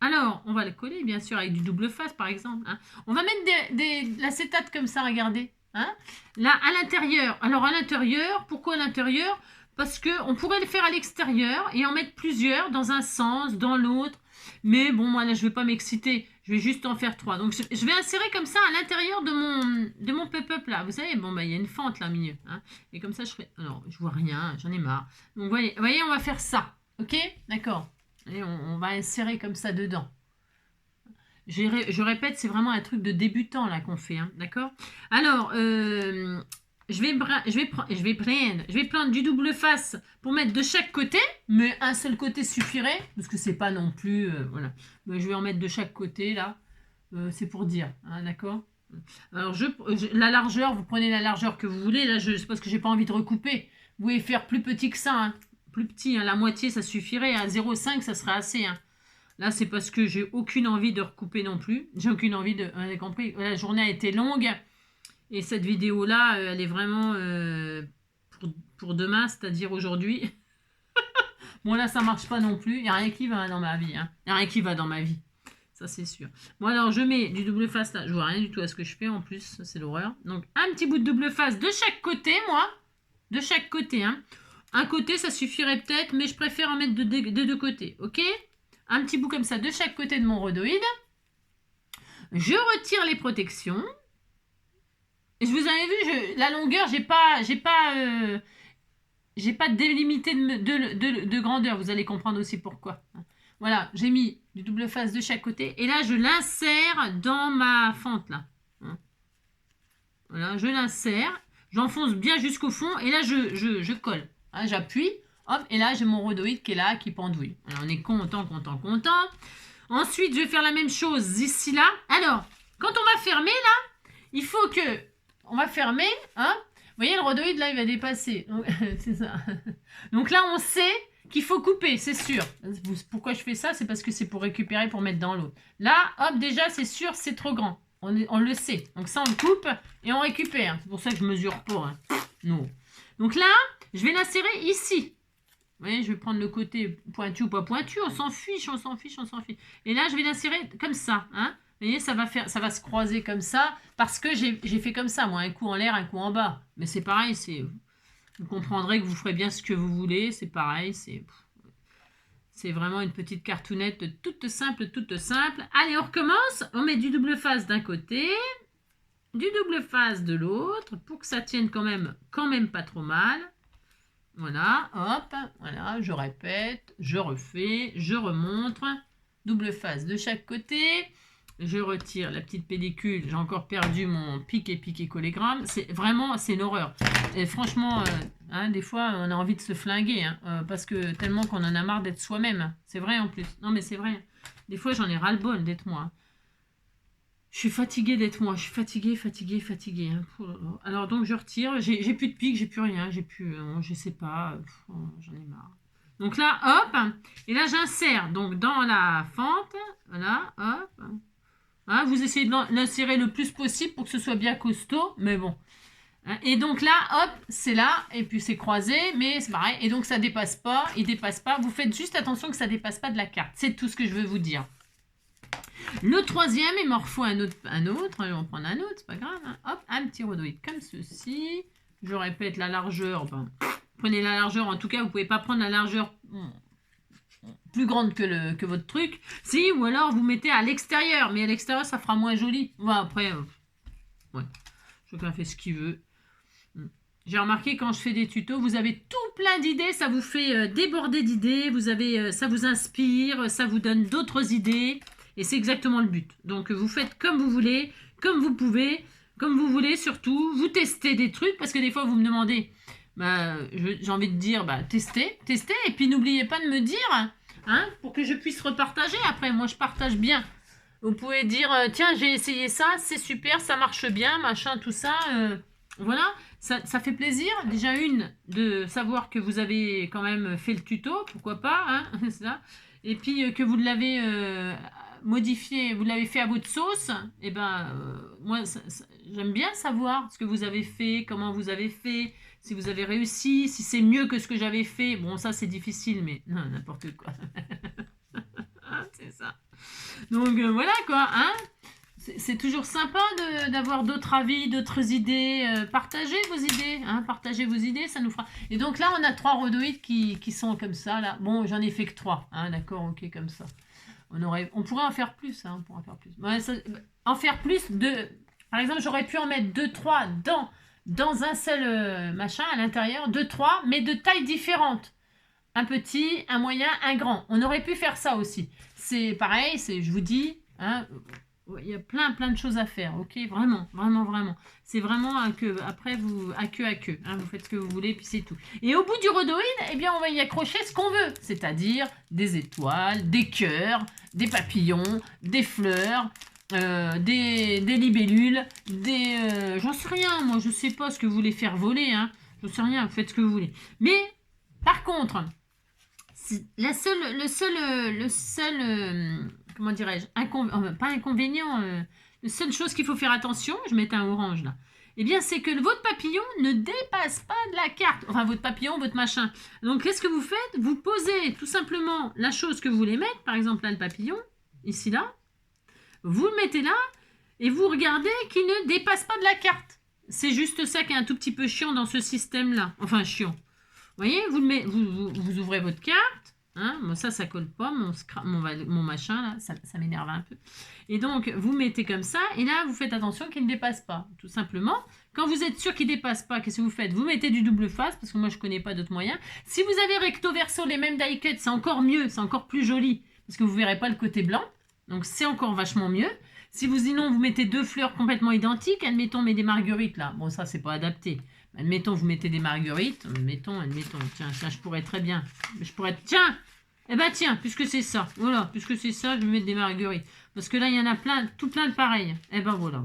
Alors, on va le coller, bien sûr, avec du double face, par exemple. Hein. On va mettre de l'acétate comme ça, regardez. Hein. Là, à l'intérieur. Alors, à l'intérieur, pourquoi à l'intérieur? Parce qu'on pourrait le faire à l'extérieur et en mettre plusieurs dans un sens, dans l'autre. Mais bon, moi, là, je ne vais pas m'exciter. Je vais juste en faire 3. Donc, je vais insérer comme ça à l'intérieur de mon pop-up, là. Vous savez, bon, bah, il y a une fente, là, au milieu. Hein. Et comme ça, je ferai... Alors, je vois rien, j'en ai marre. Donc, voyez, on va faire ça. OK? D'accord. Et on va insérer comme ça dedans. Je répète, c'est vraiment un truc de débutant, là, qu'on fait. Hein. D'accord? Alors, je vais prendre du double face pour mettre de chaque côté, mais un seul côté suffirait, parce que c'est pas non plus, voilà. Mais je vais en mettre de chaque côté, là, c'est pour dire, hein, d'accord? Alors, la largeur, vous prenez la largeur que vous voulez, là, c'est parce que j'ai pas envie de recouper. Vous pouvez faire plus petit que ça, hein, plus petit, hein, la moitié, ça suffirait, à 0,5, ça serait assez, hein. Là, c'est parce que j'ai aucune envie de recouper non plus, j'ai aucune envie de, vous avez compris, la journée a été longue. Et cette vidéo-là, elle est vraiment pour demain, c'est-à-dire aujourd'hui. Bon, là, ça marche pas non plus. Il n'y a rien qui va dans ma vie. Hein. Il n'y a rien qui va dans ma vie. Ça, c'est sûr. Bon, alors, je mets du double face là. Je vois rien du tout à ce que je fais en plus. C'est l'horreur. Donc, un petit bout de double face de chaque côté, moi. De chaque côté. Hein. Un côté, ça suffirait peut-être, mais je préfère en mettre de deux côtés. OK? Un petit bout comme ça de chaque côté de mon rhodoïde. Je retire les protections. Je vous avais vu, la longueur, j'ai pas délimité de grandeur. Vous allez comprendre aussi pourquoi. Voilà, j'ai mis du double face de chaque côté. Et là, je l'insère dans ma fente, là. Voilà, je l'insère. J'enfonce bien jusqu'au fond. Et là, je colle. Hein, j'appuie. Hop, et là, j'ai mon rhodoïde qui est là, qui pendouille. Alors, on est content. Ensuite, je vais faire la même chose ici, là. Alors, quand on va fermer, là, il faut que... On va fermer, hein. Vous voyez, le rhodoïde, là, il va dépasser. C'est ça. Donc là, on sait qu'il faut couper, c'est sûr. Pourquoi je fais ça? C'est parce que c'est pour récupérer, pour mettre dans l'autre. Là, hop, déjà, c'est sûr, c'est trop grand. On le sait. Donc ça, on le coupe et on récupère. C'est pour ça que je mesure pas. Hein. Non. Donc là, je vais l'insérer ici. Vous voyez, je vais prendre le côté pointu ou pas pointu. On s'en fiche. Et là, je vais l'insérer comme ça, hein. Vous voyez, ça va se croiser comme ça, parce que j'ai fait comme ça, moi, un coup en l'air, un coup en bas. Mais c'est pareil, vous comprendrez que vous ferez bien ce que vous voulez, c'est pareil, c'est vraiment une petite cartoonette toute simple. Allez, on recommence, on met du double face d'un côté, du double face de l'autre, pour que ça tienne quand même pas trop mal. Voilà, hop, voilà, je répète, je refais, je remonte, double face de chaque côté. Je retire la petite pellicule. J'ai encore perdu mon pic et collégramme. C'est une horreur. Et franchement, hein, des fois, on a envie de se flinguer. Hein, parce que tellement qu'on en a marre d'être soi-même. C'est vrai en plus. Non, mais c'est vrai. Des fois, j'en ai ras-le-bol d'être moi. Je suis fatiguée d'être moi. Je suis fatiguée. Hein. Alors, donc, je retire. J'ai plus de pic, j'ai plus rien. Je sais pas. J'en ai marre. Donc là, hop. Et là, j'insère. Donc, dans la fente. Voilà, hop. Hein, vous essayez de l'insérer le plus possible pour que ce soit bien costaud, mais bon. Hein, et donc là, hop, c'est là, et puis c'est croisé, mais c'est pareil. Et donc ça dépasse pas, il dépasse pas. Vous faites juste attention que ça dépasse pas de la carte. C'est tout ce que je veux vous dire. Le troisième, il m'en refaut un autre. Je vais en prendre un autre, c'est pas grave. Hein. Hop, un petit rhodoïde comme ceci. Je répète la largeur. Ben, prenez la largeur, en tout cas, vous pouvez pas prendre la largeur... plus grande que votre truc, si, ou alors vous mettez à l'extérieur, mais à l'extérieur ça fera moins joli. Ouais, après, ouais, chacun fait ce qu'il veut. J'ai remarqué quand je fais des tutos, vous avez tout plein d'idées, ça vous fait déborder d'idées, ça vous inspire, ça vous donne d'autres idées, et c'est exactement le but. Donc vous faites comme vous voulez, comme vous pouvez, comme vous voulez surtout, vous testez des trucs, parce que des fois vous me demandez, bah, j'ai envie de dire, bah, testez, et puis n'oubliez pas de me dire, hein, pour que je puisse repartager. Après, moi, je partage bien. Vous pouvez dire, tiens, j'ai essayé ça, c'est super, ça marche bien, machin, tout ça. voilà, ça fait plaisir. Déjà de savoir que vous avez quand même fait le tuto, pourquoi pas, hein, c'est ça. Et puis que vous l'avez modifié, vous l'avez fait à votre sauce. Et ben, moi, j'aime bien savoir ce que vous avez fait, comment vous avez fait, si vous avez réussi, si c'est mieux que ce que j'avais fait. Bon, ça c'est difficile, mais non, n'importe quoi. C'est ça. Donc voilà quoi, hein. C'est toujours sympa d'avoir d'autres avis, d'autres idées. Partagez vos idées, hein, partagez vos idées, ça nous fera. Et donc là, on a 3 rhodoïdes qui sont comme ça, là. Bon, j'en ai fait que 3, hein, d'accord, ok, comme ça. On pourrait en faire plus, hein, on pourrait en faire plus. Ouais, en faire plus de... Par exemple, j'aurais pu en mettre 2, 3 dans un seul machin à l'intérieur, 2, 3, mais de tailles différentes. Un petit, un moyen, un grand. On aurait pu faire ça aussi. C'est pareil, je vous dis, hein, il y a plein de choses à faire, ok, vraiment, vraiment, vraiment. C'est vraiment après vous, à queue, hein, vous faites ce que vous voulez, puis c'est tout. Et au bout du rhodoïde, eh bien, on va y accrocher ce qu'on veut, c'est-à-dire des étoiles, des cœurs, des papillons, des fleurs, des libellules, j'en sais rien, moi, je sais pas ce que vous voulez faire voler, hein, j'en sais rien, vous faites ce que vous voulez. Mais, par contre, le seul comment dirais-je, pas inconvénient, la seule chose qu'il faut faire attention, je mettais un orange là, eh bien c'est que votre papillon ne dépasse pas de la carte, enfin votre papillon, votre machin. Donc qu'est-ce que vous faites? Vous posez tout simplement la chose que vous voulez mettre, par exemple là le papillon, ici là, vous le mettez là, et vous regardez qu'il ne dépasse pas de la carte. C'est juste ça qui est un tout petit peu chiant dans ce système là, enfin chiant. Vous voyez, vous ouvrez votre carte. Hein, moi, ça colle pas, mon machin, là, ça m'énerve un peu. Et donc, vous mettez comme ça, et là, vous faites attention qu'il ne dépasse pas, tout simplement. Quand vous êtes sûr qu'il ne dépasse pas, qu'est-ce que vous faites? Vous mettez du double face, parce que moi, je ne connais pas d'autres moyens. Si vous avez recto verso les mêmes die cut, c'est encore mieux, c'est encore plus joli, parce que vous ne verrez pas le côté blanc. Donc, c'est encore vachement mieux. Si vous, sinon, vous mettez 2 fleurs complètement identiques, admettons, mais des marguerites, là. Bon, ça, c'est pas adapté. Admettons, vous mettez des marguerites. Admettons. Tiens, je pourrais très bien. Tiens. Eh ben, tiens, puisque c'est ça. Voilà, puisque c'est ça, je vais mettre des marguerites. Parce que là, il y en a tout plein de pareils. Eh ben, voilà.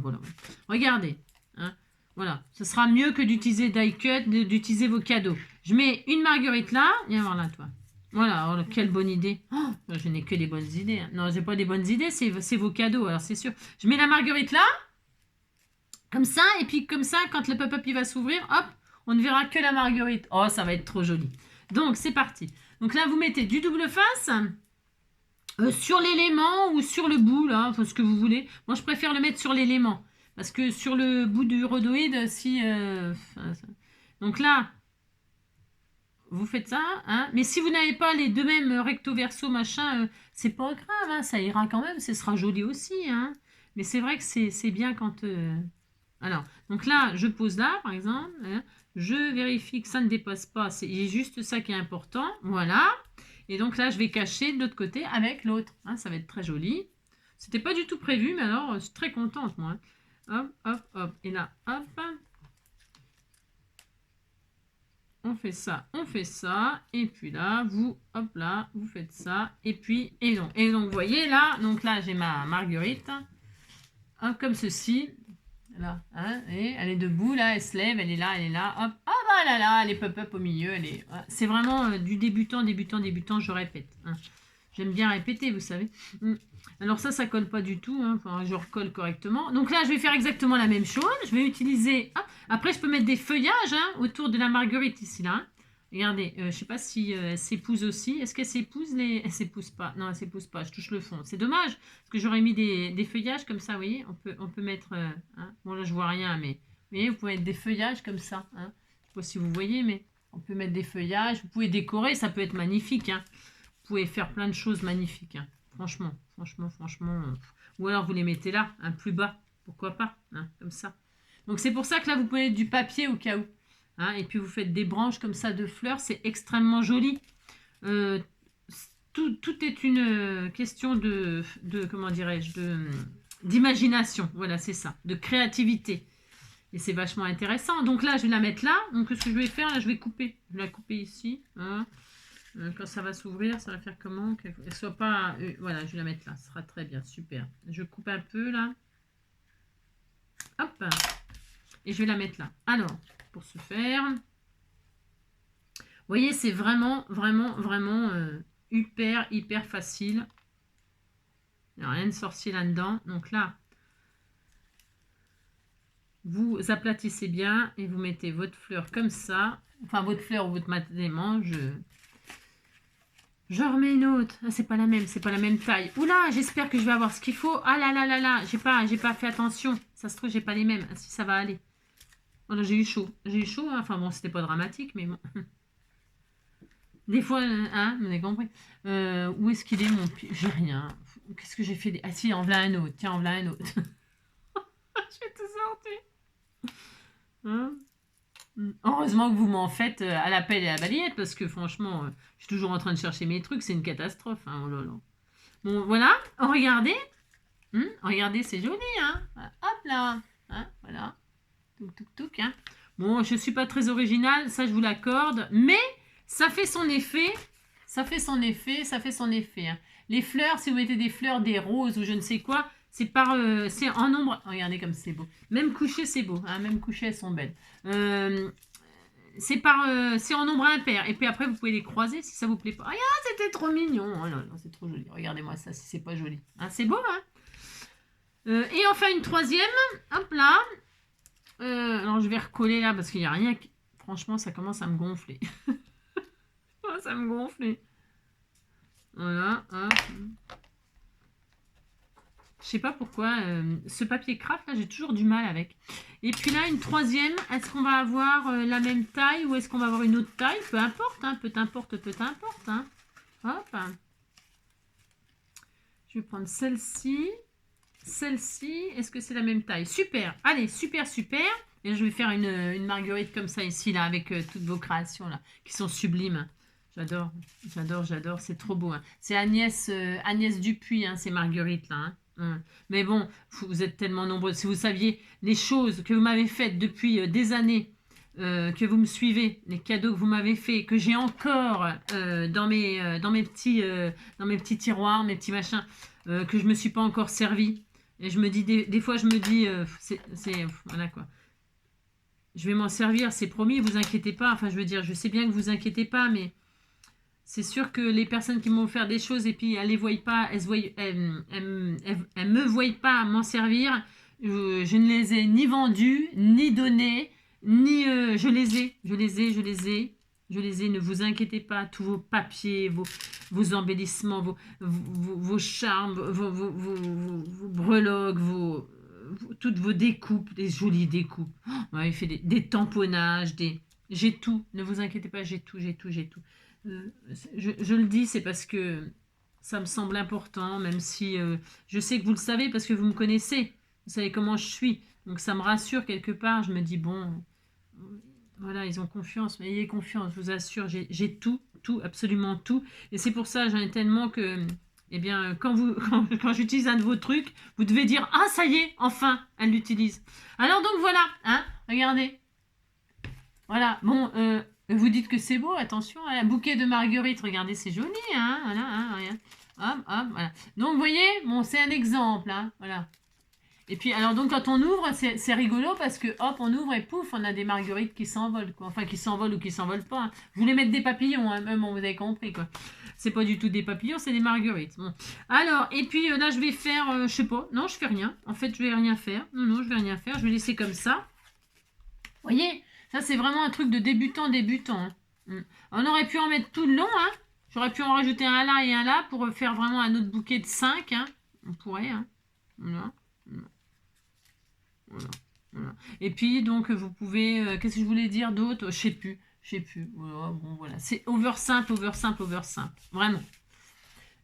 Regardez. Hein, voilà. Ce sera mieux que d'utiliser die cut, d'utiliser vos cadeaux. Je mets une marguerite là. Viens voir là, toi. Voilà, oh, quelle bonne idée. Oh, je n'ai que des bonnes idées. Hein. Non, j'ai pas des bonnes idées, c'est vos cadeaux, alors c'est sûr. Je mets la marguerite là. Comme ça, et puis comme ça, quand le pop-up il va s'ouvrir, hop, on ne verra que la marguerite. Oh, ça va être trop joli. Donc, c'est parti. Donc là, vous mettez du double face sur l'élément ou sur le bout, là, enfin, ce que vous voulez. Moi, je préfère le mettre sur l'élément. Parce que sur le bout du rhodoïde, si... donc là, vous faites ça, hein. Mais si vous n'avez pas les deux mêmes recto verso, machin, c'est pas grave, hein, ça ira quand même, ce sera joli aussi, hein. Mais c'est vrai que c'est bien quand... Alors, donc là, je pose là, par exemple. Hein, je vérifie que ça ne dépasse pas. C'est juste ça qui est important. Voilà. Et donc là, je vais cacher de l'autre côté avec l'autre. Hein, ça va être très joli. C'était pas du tout prévu, mais alors, je suis très contente, moi. Hop, hop, hop. Et là, hop. On fait ça, on fait ça. Et puis là, hop là, vous faites ça. Et puis, et donc, vous voyez là, donc là, j'ai ma marguerite. Hop, comme ceci. Là, hein, et elle est debout, là, elle se lève, elle est là, hop, ah bah là, elle est pop-up au milieu, c'est vraiment du débutant, je répète. Hein. J'aime bien répéter, vous savez. Alors ça colle pas du tout, hein. Enfin, je recolle correctement. Donc là, je vais faire exactement la même chose. Je vais utiliser, après je peux mettre des feuillages hein, autour de la marguerite ici, là. Hein. Regardez, je sais pas si elle s'épouse aussi. Est-ce qu'elle s'épouse Elle s'épouse pas. Non, elle s'épouse pas. Je touche le fond. C'est dommage, parce que j'aurais mis des feuillages comme ça, vous voyez. On peut mettre... hein. Bon, là, je vois rien, mais... Vous voyez, vous pouvez mettre des feuillages comme ça. Hein. Je sais pas si vous voyez, mais on peut mettre des feuillages. Vous pouvez décorer, ça peut être magnifique. Hein. Vous pouvez faire plein de choses magnifiques. Hein. Franchement. Ou alors, vous les mettez là, un plus bas. Pourquoi pas, hein, comme ça. Donc, c'est pour ça que là, vous pouvez mettre du papier au cas où. Hein, et puis vous faites des branches comme ça de fleurs, c'est extrêmement joli. Tout est une question de comment dirais-je, d'imagination. Voilà, c'est ça, de créativité. Et c'est vachement intéressant. Donc là, je vais la mettre là. Donc ce que je vais faire, là, je vais couper. Je vais la couper ici. Hein. Quand ça va s'ouvrir, ça va faire comment qu'elle soit pas... voilà, je vais la mettre là. Ce sera très bien, super. Je coupe un peu là. Hop. et je vais la mettre là. Alors, pour ce faire, vous voyez, c'est vraiment, vraiment, vraiment hyper facile. Il n'y a rien de sorcier là-dedans. Donc là, vous aplatissez bien et vous mettez votre fleur comme ça. Enfin, votre fleur ou votre matériellement. Je remets une autre. Ah, c'est pas la même taille. Oula, j'espère que je vais avoir ce qu'il faut. Ah là là là là, j'ai pas fait attention. Ça se trouve, j'ai pas les mêmes. Ah, si, ça va aller. Oh là, j'ai eu chaud. Hein. Enfin bon, c'était pas dramatique, mais bon. Des fois, hein, vous avez compris. Où est-ce qu'il est mon pied? J'ai rien. Qu'est-ce que j'ai fait? Ah si, en voilà un autre. Tiens, en voilà un autre. Je vais tout sortir. Hein? Heureusement que vous m'en faites à la pelle et à la balayette, parce que franchement, je suis toujours en train de chercher mes trucs, c'est une catastrophe. Hein, oh là là. Bon, voilà, regardez. Regardez, c'est joli, hein. Hop là. Hein, voilà. Touc, touc, touc. Hein. Bon, je ne suis pas très originale, ça je vous l'accorde, mais ça fait son effet. Ça fait son effet. Hein. Les fleurs, si vous mettez des fleurs, des roses ou je ne sais quoi, c'est en nombre. Regardez comme c'est beau. Même couché, c'est beau. Hein. Même couché, elles sont belles. C'est en nombre impair. Et puis après, vous pouvez les croiser si ça vous plaît pas. Regarde, c'était trop mignon. Oh là là, c'est trop joli. Regardez-moi ça si c'est pas joli. Hein, c'est beau, hein. Et enfin, une troisième. Hop là. Alors, je vais recoller là parce qu'il n'y a rien. Franchement, ça commence à me gonfler. Ça me gonfle. Voilà. Hop. Je sais pas pourquoi. Ce papier craft, là, j'ai toujours du mal avec. Et puis là, une troisième. Est-ce qu'on va avoir la même taille ou est-ce qu'on va avoir une autre taille? Peu importe. Hein, peu importe. Hein. Hop. Je vais prendre celle-ci. Celle-ci. Est-ce que c'est la même taille? Super. Allez, super. Et je vais faire une marguerite comme ça ici, là, avec toutes vos créations, là, qui sont sublimes. J'adore. C'est trop beau. Hein. C'est Agnès Dupuis, hein, ces marguerites, là. Hein. Mais bon, vous êtes tellement nombreux. Si vous saviez les choses que vous m'avez faites depuis des années, que vous me suivez, les cadeaux que vous m'avez fait, que j'ai encore dans mes petits tiroirs, mes petits machins, que je me suis pas encore servi. Et je me dis, des fois, je me dis, voilà quoi. Je vais m'en servir, c'est promis, vous inquiétez pas. Enfin, je veux dire, je sais bien que vous inquiétez pas, mais c'est sûr que les personnes qui m'ont offert des choses et puis elles les voient pas, elles me voient pas m'en servir. Je ne les ai ni vendues, ni données, ni je les ai. Ne vous inquiétez pas, tous vos papiers, vos embellissements, vos charmes, vos breloques, toutes vos découpes, des jolies découpes. On avait fait des tamponnages, j'ai tout. Ne vous inquiétez pas, j'ai tout. Je le dis, c'est parce que ça me semble important, même si je sais que vous le savez parce que vous me connaissez. Vous savez comment je suis. Donc ça me rassure quelque part. Je me dis, bon, voilà, ils ont confiance. Mais ayez confiance, je vous assure, j'ai tout, absolument tout. Et c'est pour ça, j'en ai tellement que... Eh bien, quand j'utilise un de vos trucs, vous devez dire « Ah, ça y est, enfin, elle l'utilise. » Alors donc voilà, hein, regardez. Voilà, bon, vous dites que c'est beau, attention, un bouquet de marguerites, regardez, c'est joli, hein, voilà, hein, regarde. Hop, voilà. Donc, vous voyez, bon, c'est un exemple, hein, voilà. Et puis, alors donc, quand on ouvre, c'est rigolo parce que, hop, on ouvre et pouf, on a des marguerites qui s'envolent, quoi. Enfin, qui s'envolent ou qui s'envolent pas. Hein. Je voulais mettre des papillons, hein, même, vous avez compris, quoi. C'est pas du tout des papillons, c'est des marguerites. Bon. Alors, et puis là, je vais faire, je sais pas, non, je fais rien. En fait, je vais rien faire. Non, je vais rien faire. Je vais laisser comme ça. Vous voyez, ça, c'est vraiment un truc de débutant. Hein. On aurait pu en mettre tout le long, hein. J'aurais pu en rajouter un là et un là pour faire vraiment un autre bouquet de 5, hein. On pourrait, hein. Voilà. Et puis, donc, vous pouvez... qu'est-ce que je voulais dire d'autre? Je sais plus. Voilà, bon, voilà. C'est over simple. Vraiment.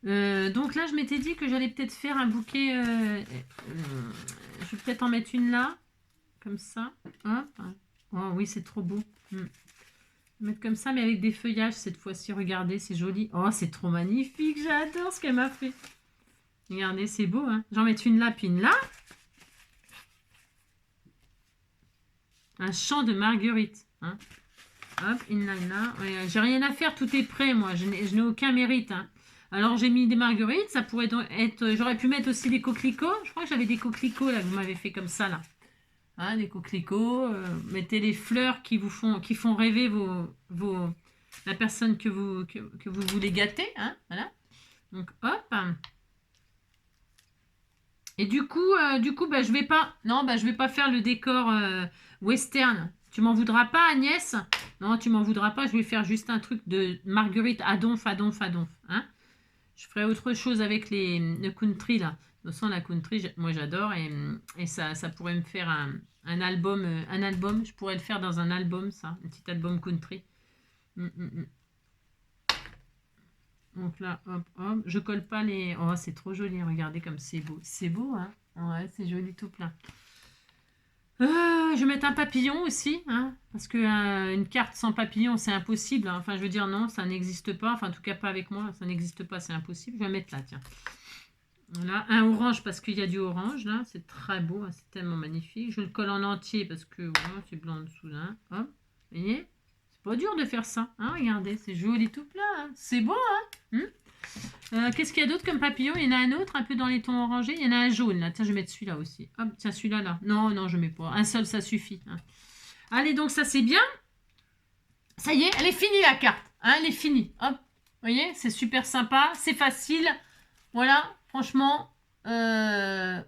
Donc là, je m'étais dit que j'allais peut-être faire un bouquet... je vais peut-être en mettre une là. Comme ça. Hop. Oh oui, c'est trop beau. Mettre comme ça, mais avec des feuillages cette fois-ci. Regardez, c'est joli. Oh, c'est trop magnifique. J'adore ce qu'elle m'a fait. Regardez, c'est beau. Hein. J'en mets une là, puis une là. Un champ de marguerite. Hein. Hop, une là. J'ai rien à faire, tout est prêt, moi. Je n'ai aucun mérite. Hein. Alors, j'ai mis des marguerites. Ça pourrait donc être... J'aurais pu mettre aussi des coquelicots. Je crois que j'avais des coquelicots, là, que vous m'avez fait comme ça, là. hein, des coquelicots. Mettez les fleurs qui font rêver la personne que vous voulez gâter. Hein, voilà. Donc, hop. Et du coup, bah, je vais pas faire le décor western. Tu m'en voudras pas, Agnès? Non, tu m'en voudras pas. Je vais faire juste un truc de Marguerite à donf. Hein, je ferai autre chose avec le country, là. De toute façon, la country, moi, j'adore. Et ça pourrait me faire un album. Je pourrais le faire dans un album, ça. Un petit album country. Donc là, hop, hop. Je colle pas les... Oh, c'est trop joli. Regardez comme c'est beau. C'est beau, hein? Ouais, c'est joli tout plein. Je vais mettre un papillon aussi, hein, parce que une carte sans papillon, c'est impossible. Hein. Enfin, je veux dire, non, ça n'existe pas. Enfin, en tout cas, pas avec moi. Ça n'existe pas, c'est impossible. Je vais mettre là, tiens. Voilà, un orange parce qu'il y a du orange, là. C'est très beau, hein, c'est tellement magnifique. Je le colle en entier parce que voilà, c'est blanc en dessous, là. Hop, vous voyez? C'est pas dur de faire ça. Hein, regardez, c'est joli tout plein. Hein. C'est beau, hein. Qu'est-ce qu'il y a d'autre comme papillon? Il y en a un autre, un peu dans les tons orangés. Il y en a un jaune, là. Tiens, je vais mettre celui-là aussi. Hop, tiens, celui-là, là. Non, non, je mets pas. Un seul, ça suffit. Hein. Allez, donc ça, c'est bien. Ça y est, elle est finie, la carte. Hein, elle est finie. Hop, vous voyez? C'est super sympa. C'est facile. Voilà, franchement. Voilà,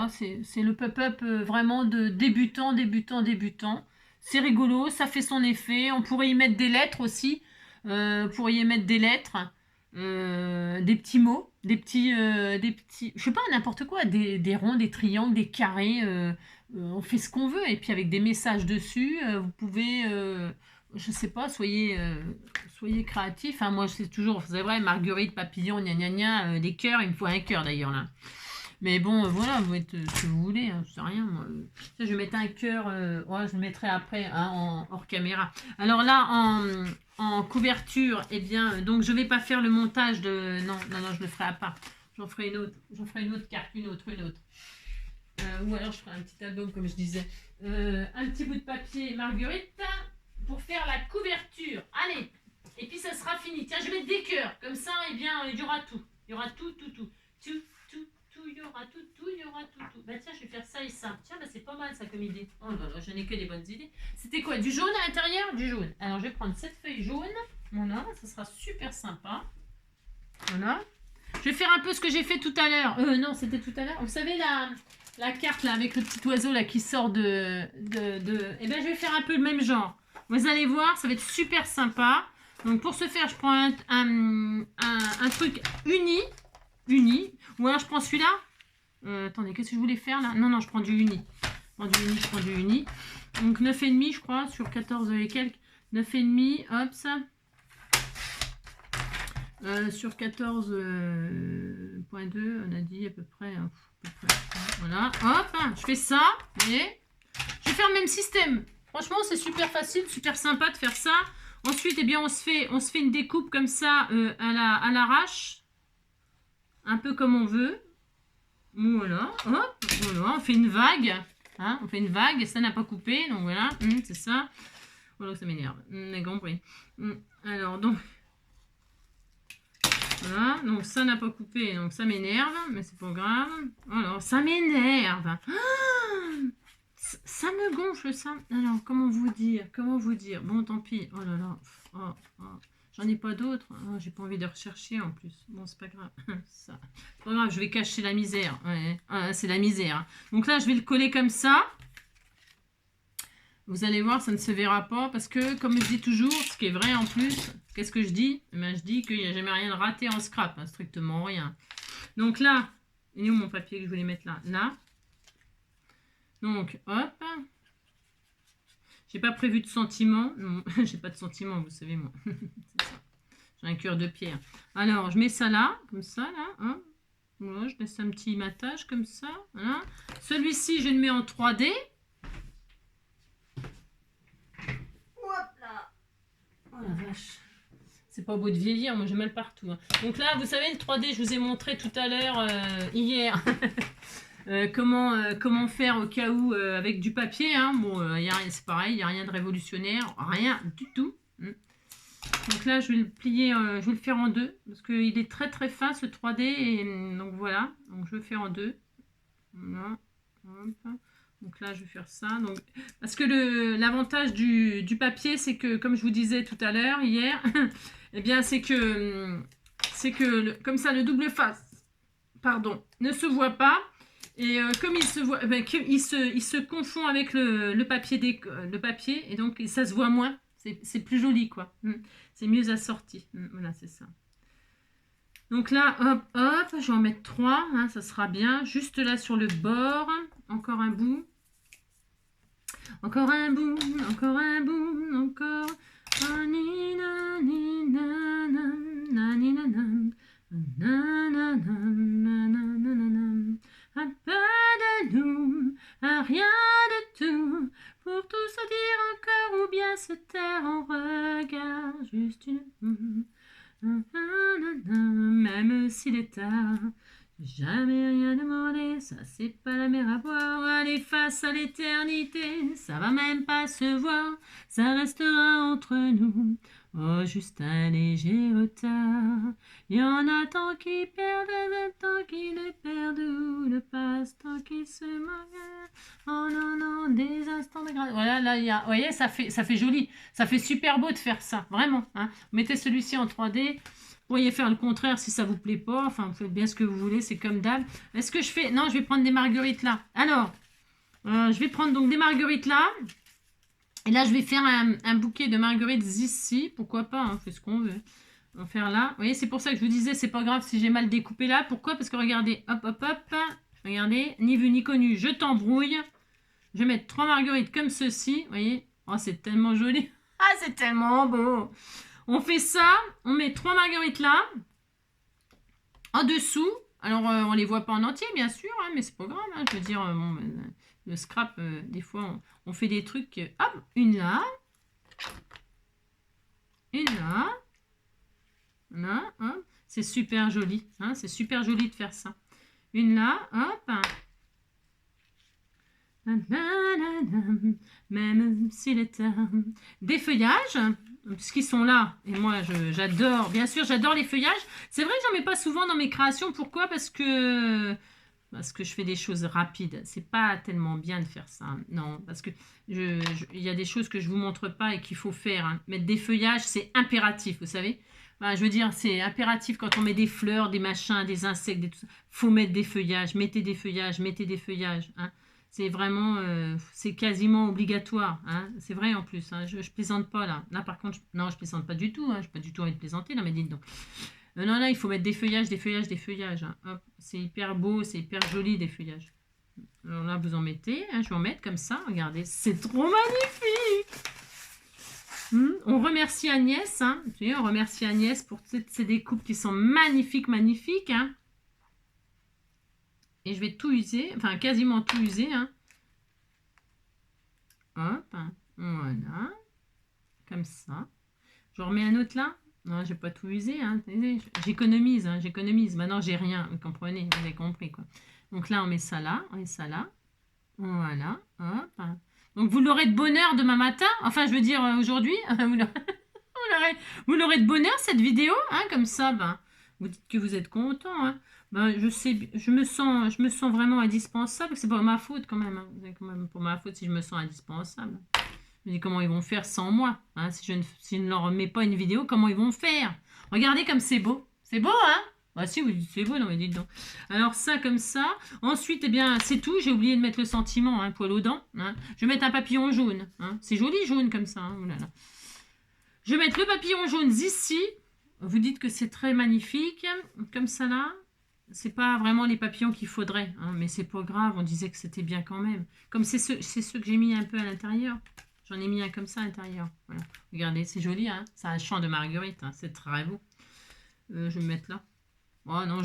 c'est le pop-up vraiment de débutant. C'est rigolo, ça fait son effet. On pourrait y mettre des lettres aussi. Vous pourriez mettre des lettres, des petits mots, des petits, je sais pas, n'importe quoi, des ronds, des triangles, des carrés. On fait ce qu'on veut. Et puis avec des messages dessus, vous pouvez, je sais pas, soyez créatifs. Hein. Moi, c'est toujours, c'est vrai, Marguerite, papillon, gna gna gna, des cœurs. Il me faut un cœur d'ailleurs là. Mais bon, voilà, vous mettez ce que vous voulez, hein, je sais rien. Moi. Je vais mettre un cœur, ouais, je le mettrai après, hein, hors caméra. Alors là, en couverture, eh bien, donc je vais pas faire le montage de... Non, je le ferai à part. J'en ferai une autre carte, une autre. Ou alors je ferai un petit album, comme je disais. Un petit bout de papier Marguerite pour faire la couverture. Allez, et puis ça sera fini. Tiens, je vais mettre des cœurs, comme ça, eh bien, il y aura tout. Il y aura tout. Il y aura tout. Bah tiens, je vais faire ça et ça. Tiens, bah c'est pas mal ça comme idée. Oh là là, je n'ai que des bonnes idées. C'était quoi? Du jaune à l'intérieur? Du jaune. Alors je vais prendre cette feuille jaune. Voilà, ça sera super sympa. Voilà. Je vais faire un peu ce que j'ai fait tout à l'heure. Non, c'était tout à l'heure. Vous savez la carte là avec le petit oiseau là qui sort de... Eh bien, je vais faire un peu le même genre. Vous allez voir, ça va être super sympa. Donc pour ce faire, je prends un truc uni. Ou alors je prends celui-là. Attendez, qu'est-ce que je voulais faire là? Non, je prends du uni. Je prends du uni. Donc 9,5 je crois, sur 14 et quelques. 9,5, hop ça. Sur 14,2, on a dit à peu près. Voilà, hop, je fais ça. Vous voyez? Je vais faire le même système. Franchement, c'est super facile, super sympa de faire ça. Ensuite, eh bien, on se fait une découpe comme ça à l'arrache. Un peu comme on veut. Voilà, hop, voilà, on fait une vague. Hein, on fait une vague, ça n'a pas coupé, donc voilà, c'est ça. Voilà, ça m'énerve. Les compris. Alors, donc. Voilà, donc ça n'a pas coupé, donc ça m'énerve, mais c'est pas grave. Alors, ça m'énerve. Ça me gonfle, ça. Alors, comment vous dire? Bon, tant pis. Oh là là. J'en ai pas d'autres. Oh, j'ai pas envie de rechercher en plus. Bon, c'est pas grave. C'est pas grave, je vais cacher la misère. Ouais. C'est la misère. Donc là, je vais le coller comme ça. Vous allez voir, ça ne se verra pas. Parce que, comme je dis toujours, ce qui est vrai en plus, qu'est-ce que je dis? Eh bien, je dis qu'il n'y a jamais rien de raté en scrap. Hein, strictement rien. Donc là, il est où mon papier que je voulais mettre là? Là. Donc, hop. J'ai pas prévu de sentiment. Non, j'ai pas de sentiment, vous savez, moi. C'est ça. J'ai un cœur de pierre. Alors, je mets ça là, comme ça, là. Hein. Voilà, je laisse un petit matage comme ça. Voilà. Celui-ci, je le mets en 3D. Hop là. Oh la vache. C'est pas beau de vieillir, moi j'ai mal partout. Hein. Donc là, vous savez, le 3D, je vous ai montré tout à l'heure, hier. Comment faire au cas où avec du papier. Hein. Bon, c'est pareil, il n'y a rien de révolutionnaire, rien du tout. Donc là, je vais le plier, je vais le faire en deux, parce qu'il est très très fin ce 3D. Et donc voilà, donc je vais faire en deux. Voilà. Hop. Donc là, je vais faire ça. Donc, parce que l'avantage du papier, c'est que, comme je vous disais tout à l'heure, hier, eh bien, c'est que comme ça, le double face, pardon, ne se voit pas. Et comme il se voit, ben, il se confond avec le papier, et donc ça se voit moins. C'est plus joli, quoi. C'est mieux assorti. Voilà, c'est ça. Donc là, hop, hop, je vais en mettre 3, hein, ça sera bien. Juste là sur le bord, encore un bout. Encore un bout, encore un bout, encore. Un peu de nous, un rien de tout, pour tout se dire encore ou bien se taire en regard, juste une... Même s'il est tard, j'ai jamais rien demandé, ça c'est pas la mer à boire. Allez face à l'éternité, ça va même pas se voir, ça restera entre nous. Oh, juste un léger retard. Il y en a tant qui perdent, tant qui le perdent ou le passent, tant qui se moquent. Oh non, non, des instants de grâce. Voilà, là, il y a, vous voyez, ça fait joli. Ça fait super beau de faire ça, vraiment. Hein. Mettez celui-ci en 3D. Vous pourriez faire le contraire si ça vous plaît pas. Enfin, vous faites bien ce que vous voulez, c'est comme d'hab. Est-ce que je fais... Non, je vais prendre des marguerites là. Alors, je vais prendre donc des marguerites là. Et là, je vais faire un bouquet de marguerites ici. Pourquoi pas, hein, on fait ce qu'on veut. On va faire là. Vous voyez, c'est pour ça que je vous disais, c'est pas grave si j'ai mal découpé là. Pourquoi? Parce que regardez, hop, hop, hop. Regardez, ni vu ni connu, je t'embrouille. Je vais mettre 3 marguerites comme ceci. Vous voyez? Oh, c'est tellement joli. Ah, c'est tellement beau. On fait ça. On met 3 marguerites là. En dessous. Alors, on les voit pas en entier, bien sûr. Hein, mais c'est pas grave. Hein, je veux dire, bon, le scrap, des fois, on fait des trucs. Hop, une là. Une là. Là, hop. C'est super joli. Hein, c'est super joli de faire ça. Une là, hop. Même s'il est des feuillages, puisqu'ils sont là, et moi j'adore, bien sûr j'adore les feuillages. C'est vrai que j'en mets pas souvent dans mes créations. Pourquoi? Parce que je fais des choses rapides. C'est pas tellement bien de faire ça. Non, parce que il y a des choses que je vous montre pas et qu'il faut faire. Hein. Mettre des feuillages, c'est impératif, vous savez. Enfin, je veux dire, c'est impératif quand on met des fleurs, des machins, des insectes, tout ça. Faut mettre des feuillages. Mettez des feuillages, mettez des feuillages. Hein. C'est vraiment, c'est quasiment obligatoire. Hein. C'est vrai en plus. Hein. Je plaisante pas là. Là par contre, non, je plaisante pas du tout. Hein. Je n'ai pas du tout envie de plaisanter. Non, mais dites donc. Non, il faut mettre des feuillages, des feuillages, des feuillages. Hein. C'est hyper beau, c'est hyper joli des feuillages. Alors là, vous en mettez. Hein. Je vais en mettre comme ça. Regardez, c'est trop magnifique. On remercie Agnès. Hein. On remercie Agnès pour ces découpes qui sont magnifiques, magnifiques. Hein. Et je vais tout user, enfin quasiment tout user. Hein. Hop, voilà. Comme ça. Je remets un autre là. Non, j'ai pas tout usé. Hein. J'économise, hein, j'économise. Maintenant, j'ai rien. Vous comprenez, vous avez compris quoi. Donc là, on met ça là, on met ça là. Voilà. Hop. Donc vous l'aurez de bonne heure demain matin. Enfin, je veux dire aujourd'hui. Vous l'aurez de bonne heure cette vidéo. Hein, comme ça, ben, vous dites que vous êtes content. Hein. Ben, je me sens vraiment indispensable. C'est pas ma faute quand même. Hein. C'est quand même pour ma faute si je me sens indispensable. Je me dis comment ils vont faire sans moi. Hein. Si je ne leur mets pas une vidéo, comment ils vont faire? Regardez comme c'est beau. C'est beau, hein? Ah si, vous dites c'est beau, non mais dites donc. Alors ça comme ça. Ensuite, eh bien, c'est tout. J'ai oublié de mettre le sentiment, hein, poil aux dents. Hein. Je vais mettre un papillon jaune. Hein. C'est joli jaune comme ça. Hein. Oh là là. Je vais mettre le papillon jaune ici. Vous dites que c'est très magnifique. Comme ça là. C'est pas vraiment les papillons qu'il faudrait. Hein, mais c'est pas grave. On disait que c'était bien quand même. Comme c'est ceux que j'ai mis un peu à l'intérieur. J'en ai mis un comme ça à l'intérieur. Voilà. Regardez, c'est joli. Hein, c'est un champ de marguerite. Hein, c'est très beau. Je vais me mettre là. Oh non,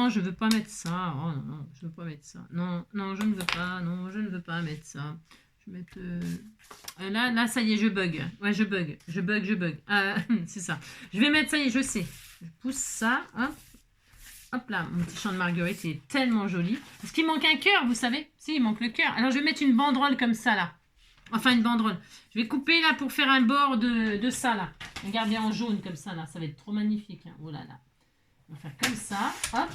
je veux pas mettre ça. Oh non, je veux pas mettre ça. Non, je ne veux pas. Non, je ne veux pas mettre ça. Je vais mettre... Là, ça y est, je bug. Ouais, je bug. C'est ça. Je vais mettre, ça y est, je sais. Je pousse ça. Hop. Hop là, mon petit champ de marguerite, il est tellement joli. Parce qu'il manque un cœur, vous savez. Si, il manque le cœur. Alors, je vais mettre une banderole comme ça, là. Enfin, une banderole. Je vais couper, là, pour faire un bord de ça, là. Regardez en jaune, comme ça, là. Ça va être trop magnifique. Hein. Oh là là. On va faire comme ça. Hop.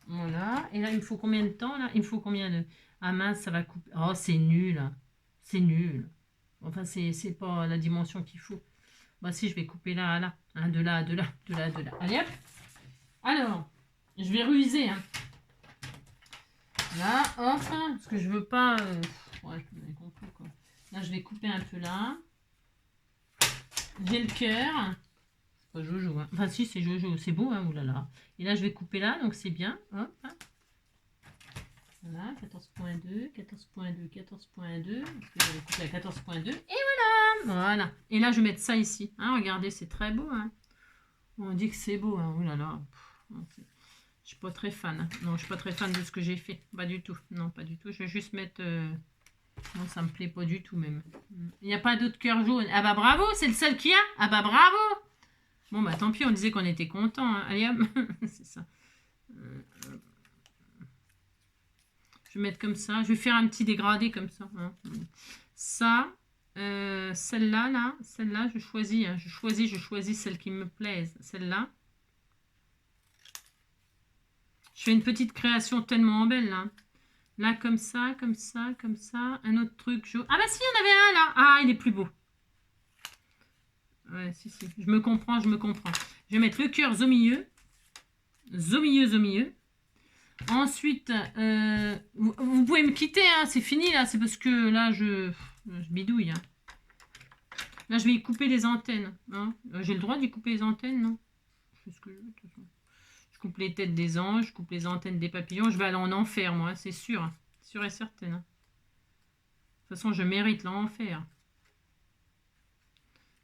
Voilà. Et là, il me faut combien de temps, là? Il me faut combien de... Ah mince, ça va couper. Oh, c'est nul. C'est nul. Enfin, c'est pas la dimension qu'il faut. Bah si, je vais couper là, là. Hein, de là, de là, de là, de là. Allez hop. Alors, je vais ruser. Hein. Là, hop. Parce que je veux pas... Ouais, vous avez compris quoi. Là, je vais couper un peu là. J'ai le cœur. C'est pas Jojo. Hein. Enfin si, c'est Jojo. C'est beau, hein, oulala. Et là, je vais couper là, donc c'est bien. Hop. Voilà, 14.2, 14.2, 14.2. Je vais couper à 14.2. Et voilà. Voilà. Et là, je vais mettre ça ici. Hein, regardez, c'est très beau. Hein. On dit que c'est beau. Hein. Oulala. Je suis pas très fan. Hein. Non, je suis pas très fan de ce que j'ai fait. Pas du tout. Non, pas du tout. Je vais juste mettre... Non, ça me plaît pas du tout même. Il n'y a pas d'autre cœur jaune. Ah bah bravo, c'est le seul qu'il y a. Ah bah bravo. Bon bah tant pis, on disait qu'on était content. Hein. Allez hop, c'est ça. Je vais mettre comme ça. Je vais faire un petit dégradé comme ça. Hein. Ça, celle-là, là, celle-là, je choisis. Hein. Je choisis celle qui me plaise. Celle-là. Je fais une petite création tellement belle là. Là, comme ça, comme ça, comme ça. Un autre truc jaune. Ah bah si, il y en avait un là. Ah, il est plus beau. Ouais, si, si. Je me comprends, je me comprends. Je vais mettre le cœur au milieu. Au milieu, au milieu. Ensuite, vous pouvez me quitter, hein. C'est fini là. C'est parce que là, je bidouille. Hein. Là, je vais y couper les antennes. Hein. J'ai le droit d'y couper les antennes, non? Je fais ce que je veux, de toute façon. Je coupe les têtes des anges, je coupe les antennes des papillons. Je vais aller en enfer, moi, c'est sûr. Sûr et certain. Hein. De toute façon, je mérite l'enfer.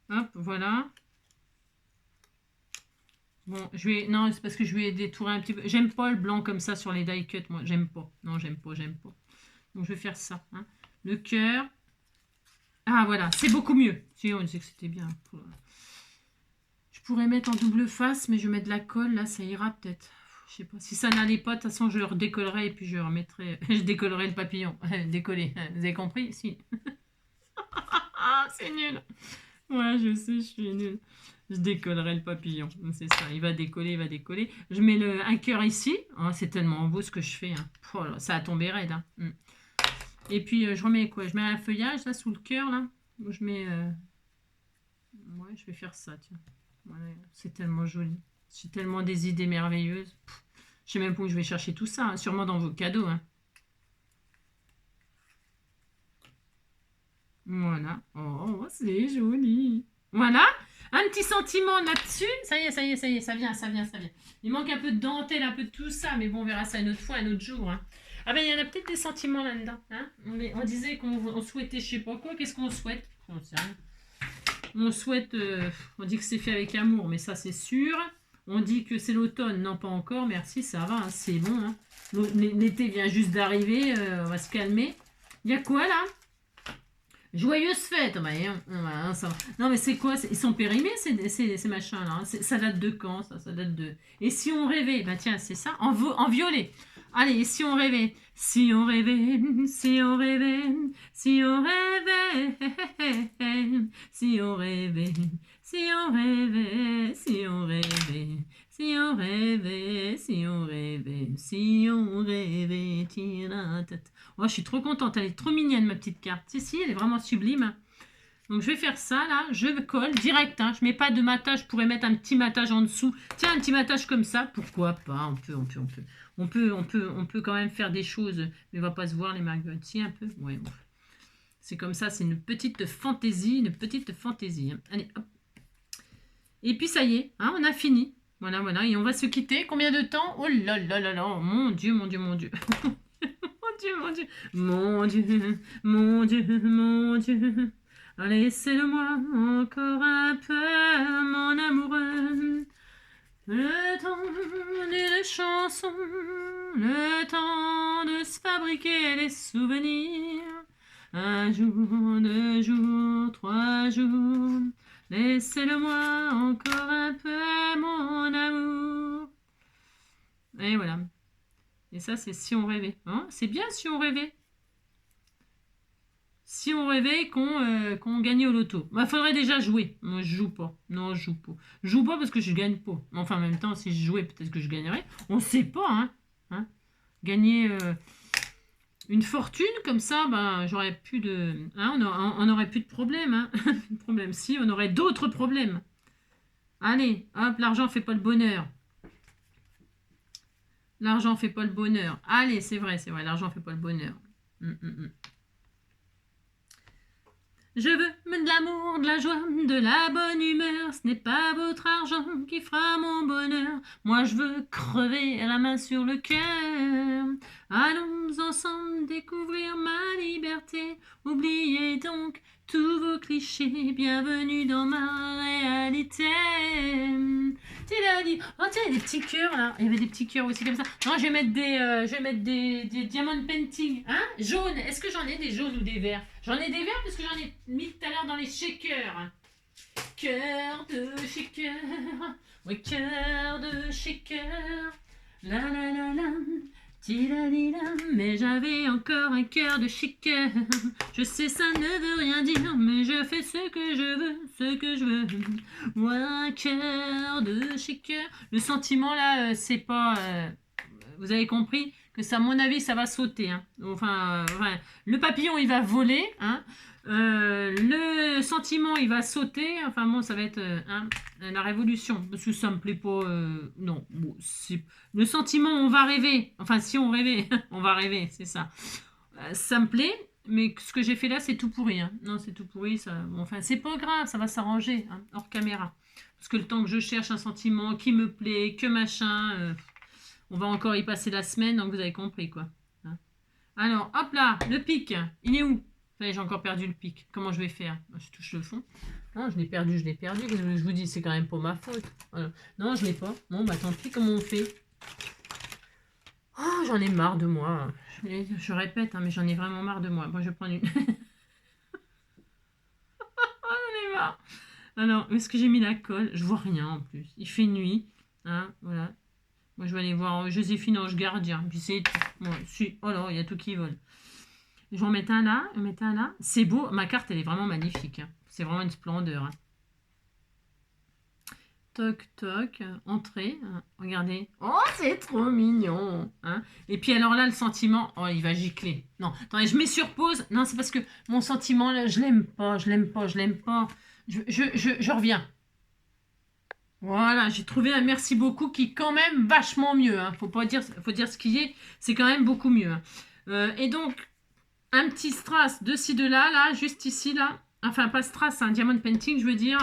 Hop, voilà. Bon, je vais... Non, c'est parce que je vais détourer un petit peu. J'aime pas le blanc comme ça sur les die cuts, moi. J'aime pas. Non, j'aime pas, j'aime pas. Donc, je vais faire ça. Hein. Le cœur. Ah, voilà. C'est beaucoup mieux. Si, on disait que c'était bien. Je pourrais mettre en double face, mais je mets de la colle. Là, ça ira peut-être. Je sais pas. Si ça n'allait pas, de toute façon, je le redécollerai et puis je remettrai... je décollerai le papillon. Décoller. Vous avez compris? Si. Ah, c'est nul. Ouais, je sais, je suis nulle. Je décollerai le papillon. C'est ça, il va décoller, il va décoller. Je mets un cœur ici. Oh, c'est tellement beau ce que je fais. Hein. Oh là, ça a tombé raide. Hein. Et puis, je remets quoi? Je mets un feuillage là sous le cœur. Là. Je mets... Ouais, je vais faire ça, tiens. Ouais, c'est tellement joli. J'ai tellement des idées merveilleuses. Je sais même pas où je vais chercher tout ça. Hein. Sûrement dans vos cadeaux. Hein. Voilà. Oh, c'est joli. Voilà. Un petit sentiment là-dessus. Ça y est, ça y est, ça y est. Ça vient, ça vient, ça vient. Il manque un peu de dentelle, un peu de tout ça. Mais bon, on verra ça une autre fois, un autre jour. Hein. Ah ben, il y en a peut-être des sentiments là-dedans. Hein. On disait qu'on souhaitait je sais pas quoi. Qu'est-ce qu'on souhaite? On sait rien. On souhaite... on dit que c'est fait avec amour, mais ça, c'est sûr. On dit que c'est l'automne. Non, pas encore. Merci, ça va. Hein, c'est bon. Hein. L'été vient juste d'arriver. On va se calmer. Il y a quoi, là? Joyeuse fête, bah, hein, ça va. Non mais c'est quoi? Ils sont périmés ces machins-là. Hein. Ça date de quand ça date de... Et si on rêvait? Bah tiens, c'est ça, en violet. Allez, et si on rêvait? Si on rêvait, si on rêvait, si on rêvait, si on rêvait, si on rêvait, si on rêvait, si on rêvait, si on rêvait, si on rêvait, tira tête. Oh, je suis trop contente, elle est trop mignonne ma petite carte. Si, elle est vraiment sublime. Donc je vais faire ça là, je colle direct. Hein. Je mets pas de matage, je pourrais mettre un petit matage en dessous. Tiens, un petit matage comme ça, pourquoi pas? On peut quand même faire des choses, mais on va pas se voir les marguerites. Si un peu, ouais. Bon. C'est comme ça, c'est une petite fantaisie, Hein. Allez, hop. Et puis ça y est, hein, on a fini. Voilà, voilà, et on va se quitter. Combien de temps? Oh là là là là, mon Dieu, mon Dieu, mon Dieu. Mon Dieu, mon Dieu, mon Dieu, mon Dieu. Laissez-le-moi encore un peu, mon amoureux. Le temps d'une chanson, le temps de se fabriquer des souvenirs. Un jour, 2 jours, 3 jours. Laissez-le-moi encore un peu, mon amour. Et voilà. Et ça, c'est si on rêvait. Hein, c'est bien si on rêvait. Si on rêvait qu'on gagnait au loto. Il faudrait déjà jouer. Moi, je joue pas. Non, je joue pas. Je joue pas parce que je gagne pas. Enfin, en même temps, si je jouais, peut-être que je gagnerais. On sait pas, hein. Gagner... une fortune, comme ça, ben, j'aurais plus de... Hein, on aurait plus de problème. Hein. Problème, si, on aurait d'autres problèmes. Allez, hop, l'argent fait pas le bonheur. L'argent fait pas le bonheur. Allez, c'est vrai, l'argent fait pas le bonheur. Je veux de l'amour, de la joie, de la bonne humeur. Ce n'est pas votre argent qui fera mon bonheur. Moi, je veux crever la main sur le cœur. Allons ensemble découvrir ma liberté. Oubliez donc tous vos clichés. Bienvenue dans ma réalité. Oh tiens, il y a des petits cœurs là. Il y avait des petits cœurs aussi comme ça. Non, je vais mettre des diamond painting. Hein, jaune. Est-ce que j'en ai des jaunes ou des verts? J'en ai des verts parce que j'en ai mis tout à l'heure dans les shakers. Cœur de shaker. Oui, cœur de shaker. La la la la. Mais j'avais encore un cœur de shaker. Je sais ça ne veut rien dire, mais je fais ce que je veux, ce que je veux. Moi, un cœur de shaker. Le sentiment là, c'est pas... vous avez compris que ça, à mon avis, ça va sauter. Hein. Enfin, le papillon, il va voler. Hein. Le sentiment, il va sauter. Enfin bon, ça va être la révolution. Parce que ça me plaît pas. Non, bon, le sentiment, on va rêver. Enfin, si on rêvait, on va rêver, c'est ça. Ça me plaît, mais ce que j'ai fait là, c'est tout pourri. Hein. Non, c'est tout pourri. Ça... Bon, enfin, c'est pas grave, ça va s'arranger, hein, hors caméra. Parce que le temps que je cherche un sentiment qui me plaît, que machin, on va encore y passer la semaine, donc vous avez compris, quoi. Hein. Alors, hop là, le pic, il est où? J'ai encore perdu le pic. Comment je vais faire? Je touche le fond. Non, je l'ai perdu, je l'ai perdu. Je vous dis, c'est quand même pas ma faute. Voilà. Non, je l'ai pas. Bon, bah tant pis, comment on fait? Oh, j'en ai marre de moi. Je répète, hein, mais j'en ai vraiment marre de moi. Moi, je vais prendre une... j'en ai marre. Alors, est-ce que j'ai mis la colle? Je vois rien en plus. Il fait nuit. Hein, voilà. Moi, je vais aller voir Joséphine Ange Gardien. Puis c'est tout. Bon, oh là, il y a tout qui vole. Je vais en mettre un là, C'est beau. Ma carte, elle est vraiment magnifique. Hein. C'est vraiment une splendeur. Hein. Toc, toc. Entrée. Hein. Regardez. Oh, c'est trop mignon. Hein. Et puis alors là, le sentiment... Oh, il va gicler. Non, attendez, je mets sur pause. Non, c'est parce que mon sentiment, là, je l'aime pas. Je reviens. Voilà, j'ai trouvé un merci beaucoup qui est quand même vachement mieux. Hein. Faut dire ce qui est. C'est quand même beaucoup mieux. Hein. Et donc... Un petit strass de ci, de là, là, juste ici, là. Enfin, pas strass, un diamond painting, je veux dire.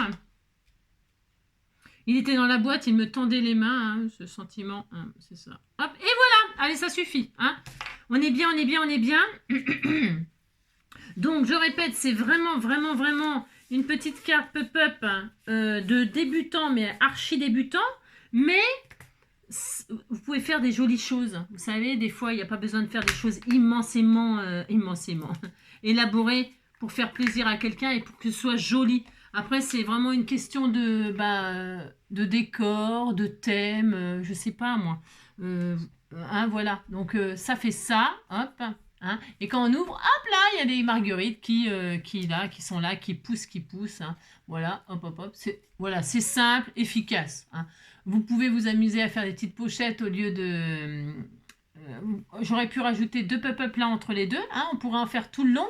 Il était dans la boîte, il me tendait les mains, hein, ce sentiment, hein, c'est ça. Hop, et voilà. Allez, ça suffit. Hein. On est bien. Donc, je répète, c'est vraiment, vraiment, vraiment une petite carte pop-up hein, de débutant, mais archi débutant. Mais... vous pouvez faire des jolies choses. Vous savez, des fois, il n'y a pas besoin de faire des choses immensément élaborées pour faire plaisir à quelqu'un et pour que ce soit joli. Après, c'est vraiment une question de décor, de thème, je sais pas moi. Hein, voilà. Donc, ça fait ça. Hop. Hein. Et quand on ouvre, hop là, il y a des marguerites qui sont là, qui poussent. Hein. Voilà, hop. Voilà, c'est simple, efficace. Hein. Vous pouvez vous amuser à faire des petites pochettes au lieu de... j'aurais pu rajouter 2 pop-up là entre les deux. Hein, on pourrait en faire tout le long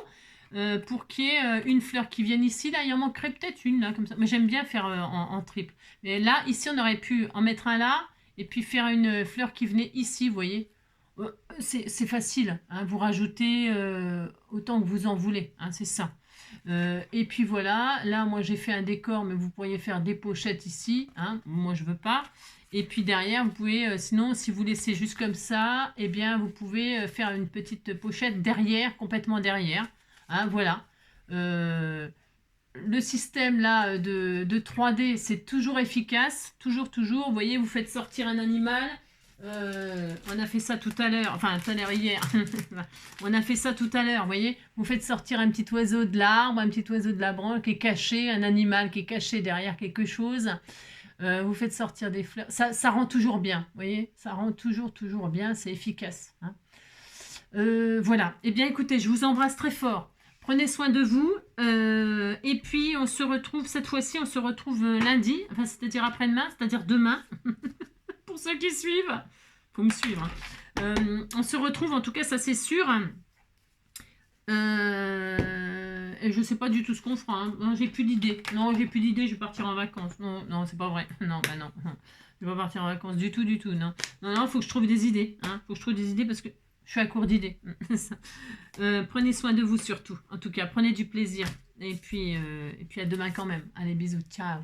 pour qu'il y ait une fleur qui vienne ici. Là, il en manquerait peut-être une là, comme ça. Mais j'aime bien faire en triple. Mais là, ici, on aurait pu en mettre un là et puis faire une fleur qui venait ici, vous voyez. C'est facile. Hein, vous rajoutez autant que vous en voulez. Hein, c'est ça. Et puis voilà, là moi j'ai fait un décor, mais vous pourriez faire des pochettes ici, hein, moi je veux pas. Et puis derrière, vous pouvez, sinon si vous laissez juste comme ça, eh bien vous pouvez faire une petite pochette derrière, complètement derrière. Hein, voilà. Le système là de 3D, c'est toujours efficace, toujours. Vous voyez, vous faites sortir un animal. On a fait ça tout à l'heure, enfin tout à l'heure hier, on a fait ça tout à l'heure, vous voyez, vous faites sortir un petit oiseau de l'arbre, un petit oiseau de la branche qui est caché, un animal qui est caché derrière quelque chose, vous faites sortir des fleurs, ça rend toujours bien, vous voyez, ça rend toujours bien, c'est efficace. Hein. Voilà, et bien écoutez, je vous embrasse très fort, prenez soin de vous, et puis on se retrouve, cette fois-ci, on se retrouve lundi, enfin c'est-à-dire après-demain, c'est-à-dire demain, pour ceux qui suivent, faut me suivre. On se retrouve, en tout cas, ça c'est sûr. Et je sais pas du tout ce qu'on fera. Hein. Non, j'ai plus d'idées. Non, j'ai plus d'idées, je vais partir en vacances. Non, non, c'est pas vrai. Non, bah non, non. Je vais pas partir en vacances du tout, du tout. Non, non, non, faut que je trouve des idées. Hein. Faut que je trouve des idées parce que je suis à court d'idées. Prenez soin de vous surtout. En tout cas, prenez du plaisir. Et puis à demain quand même. Allez, bisous. Ciao.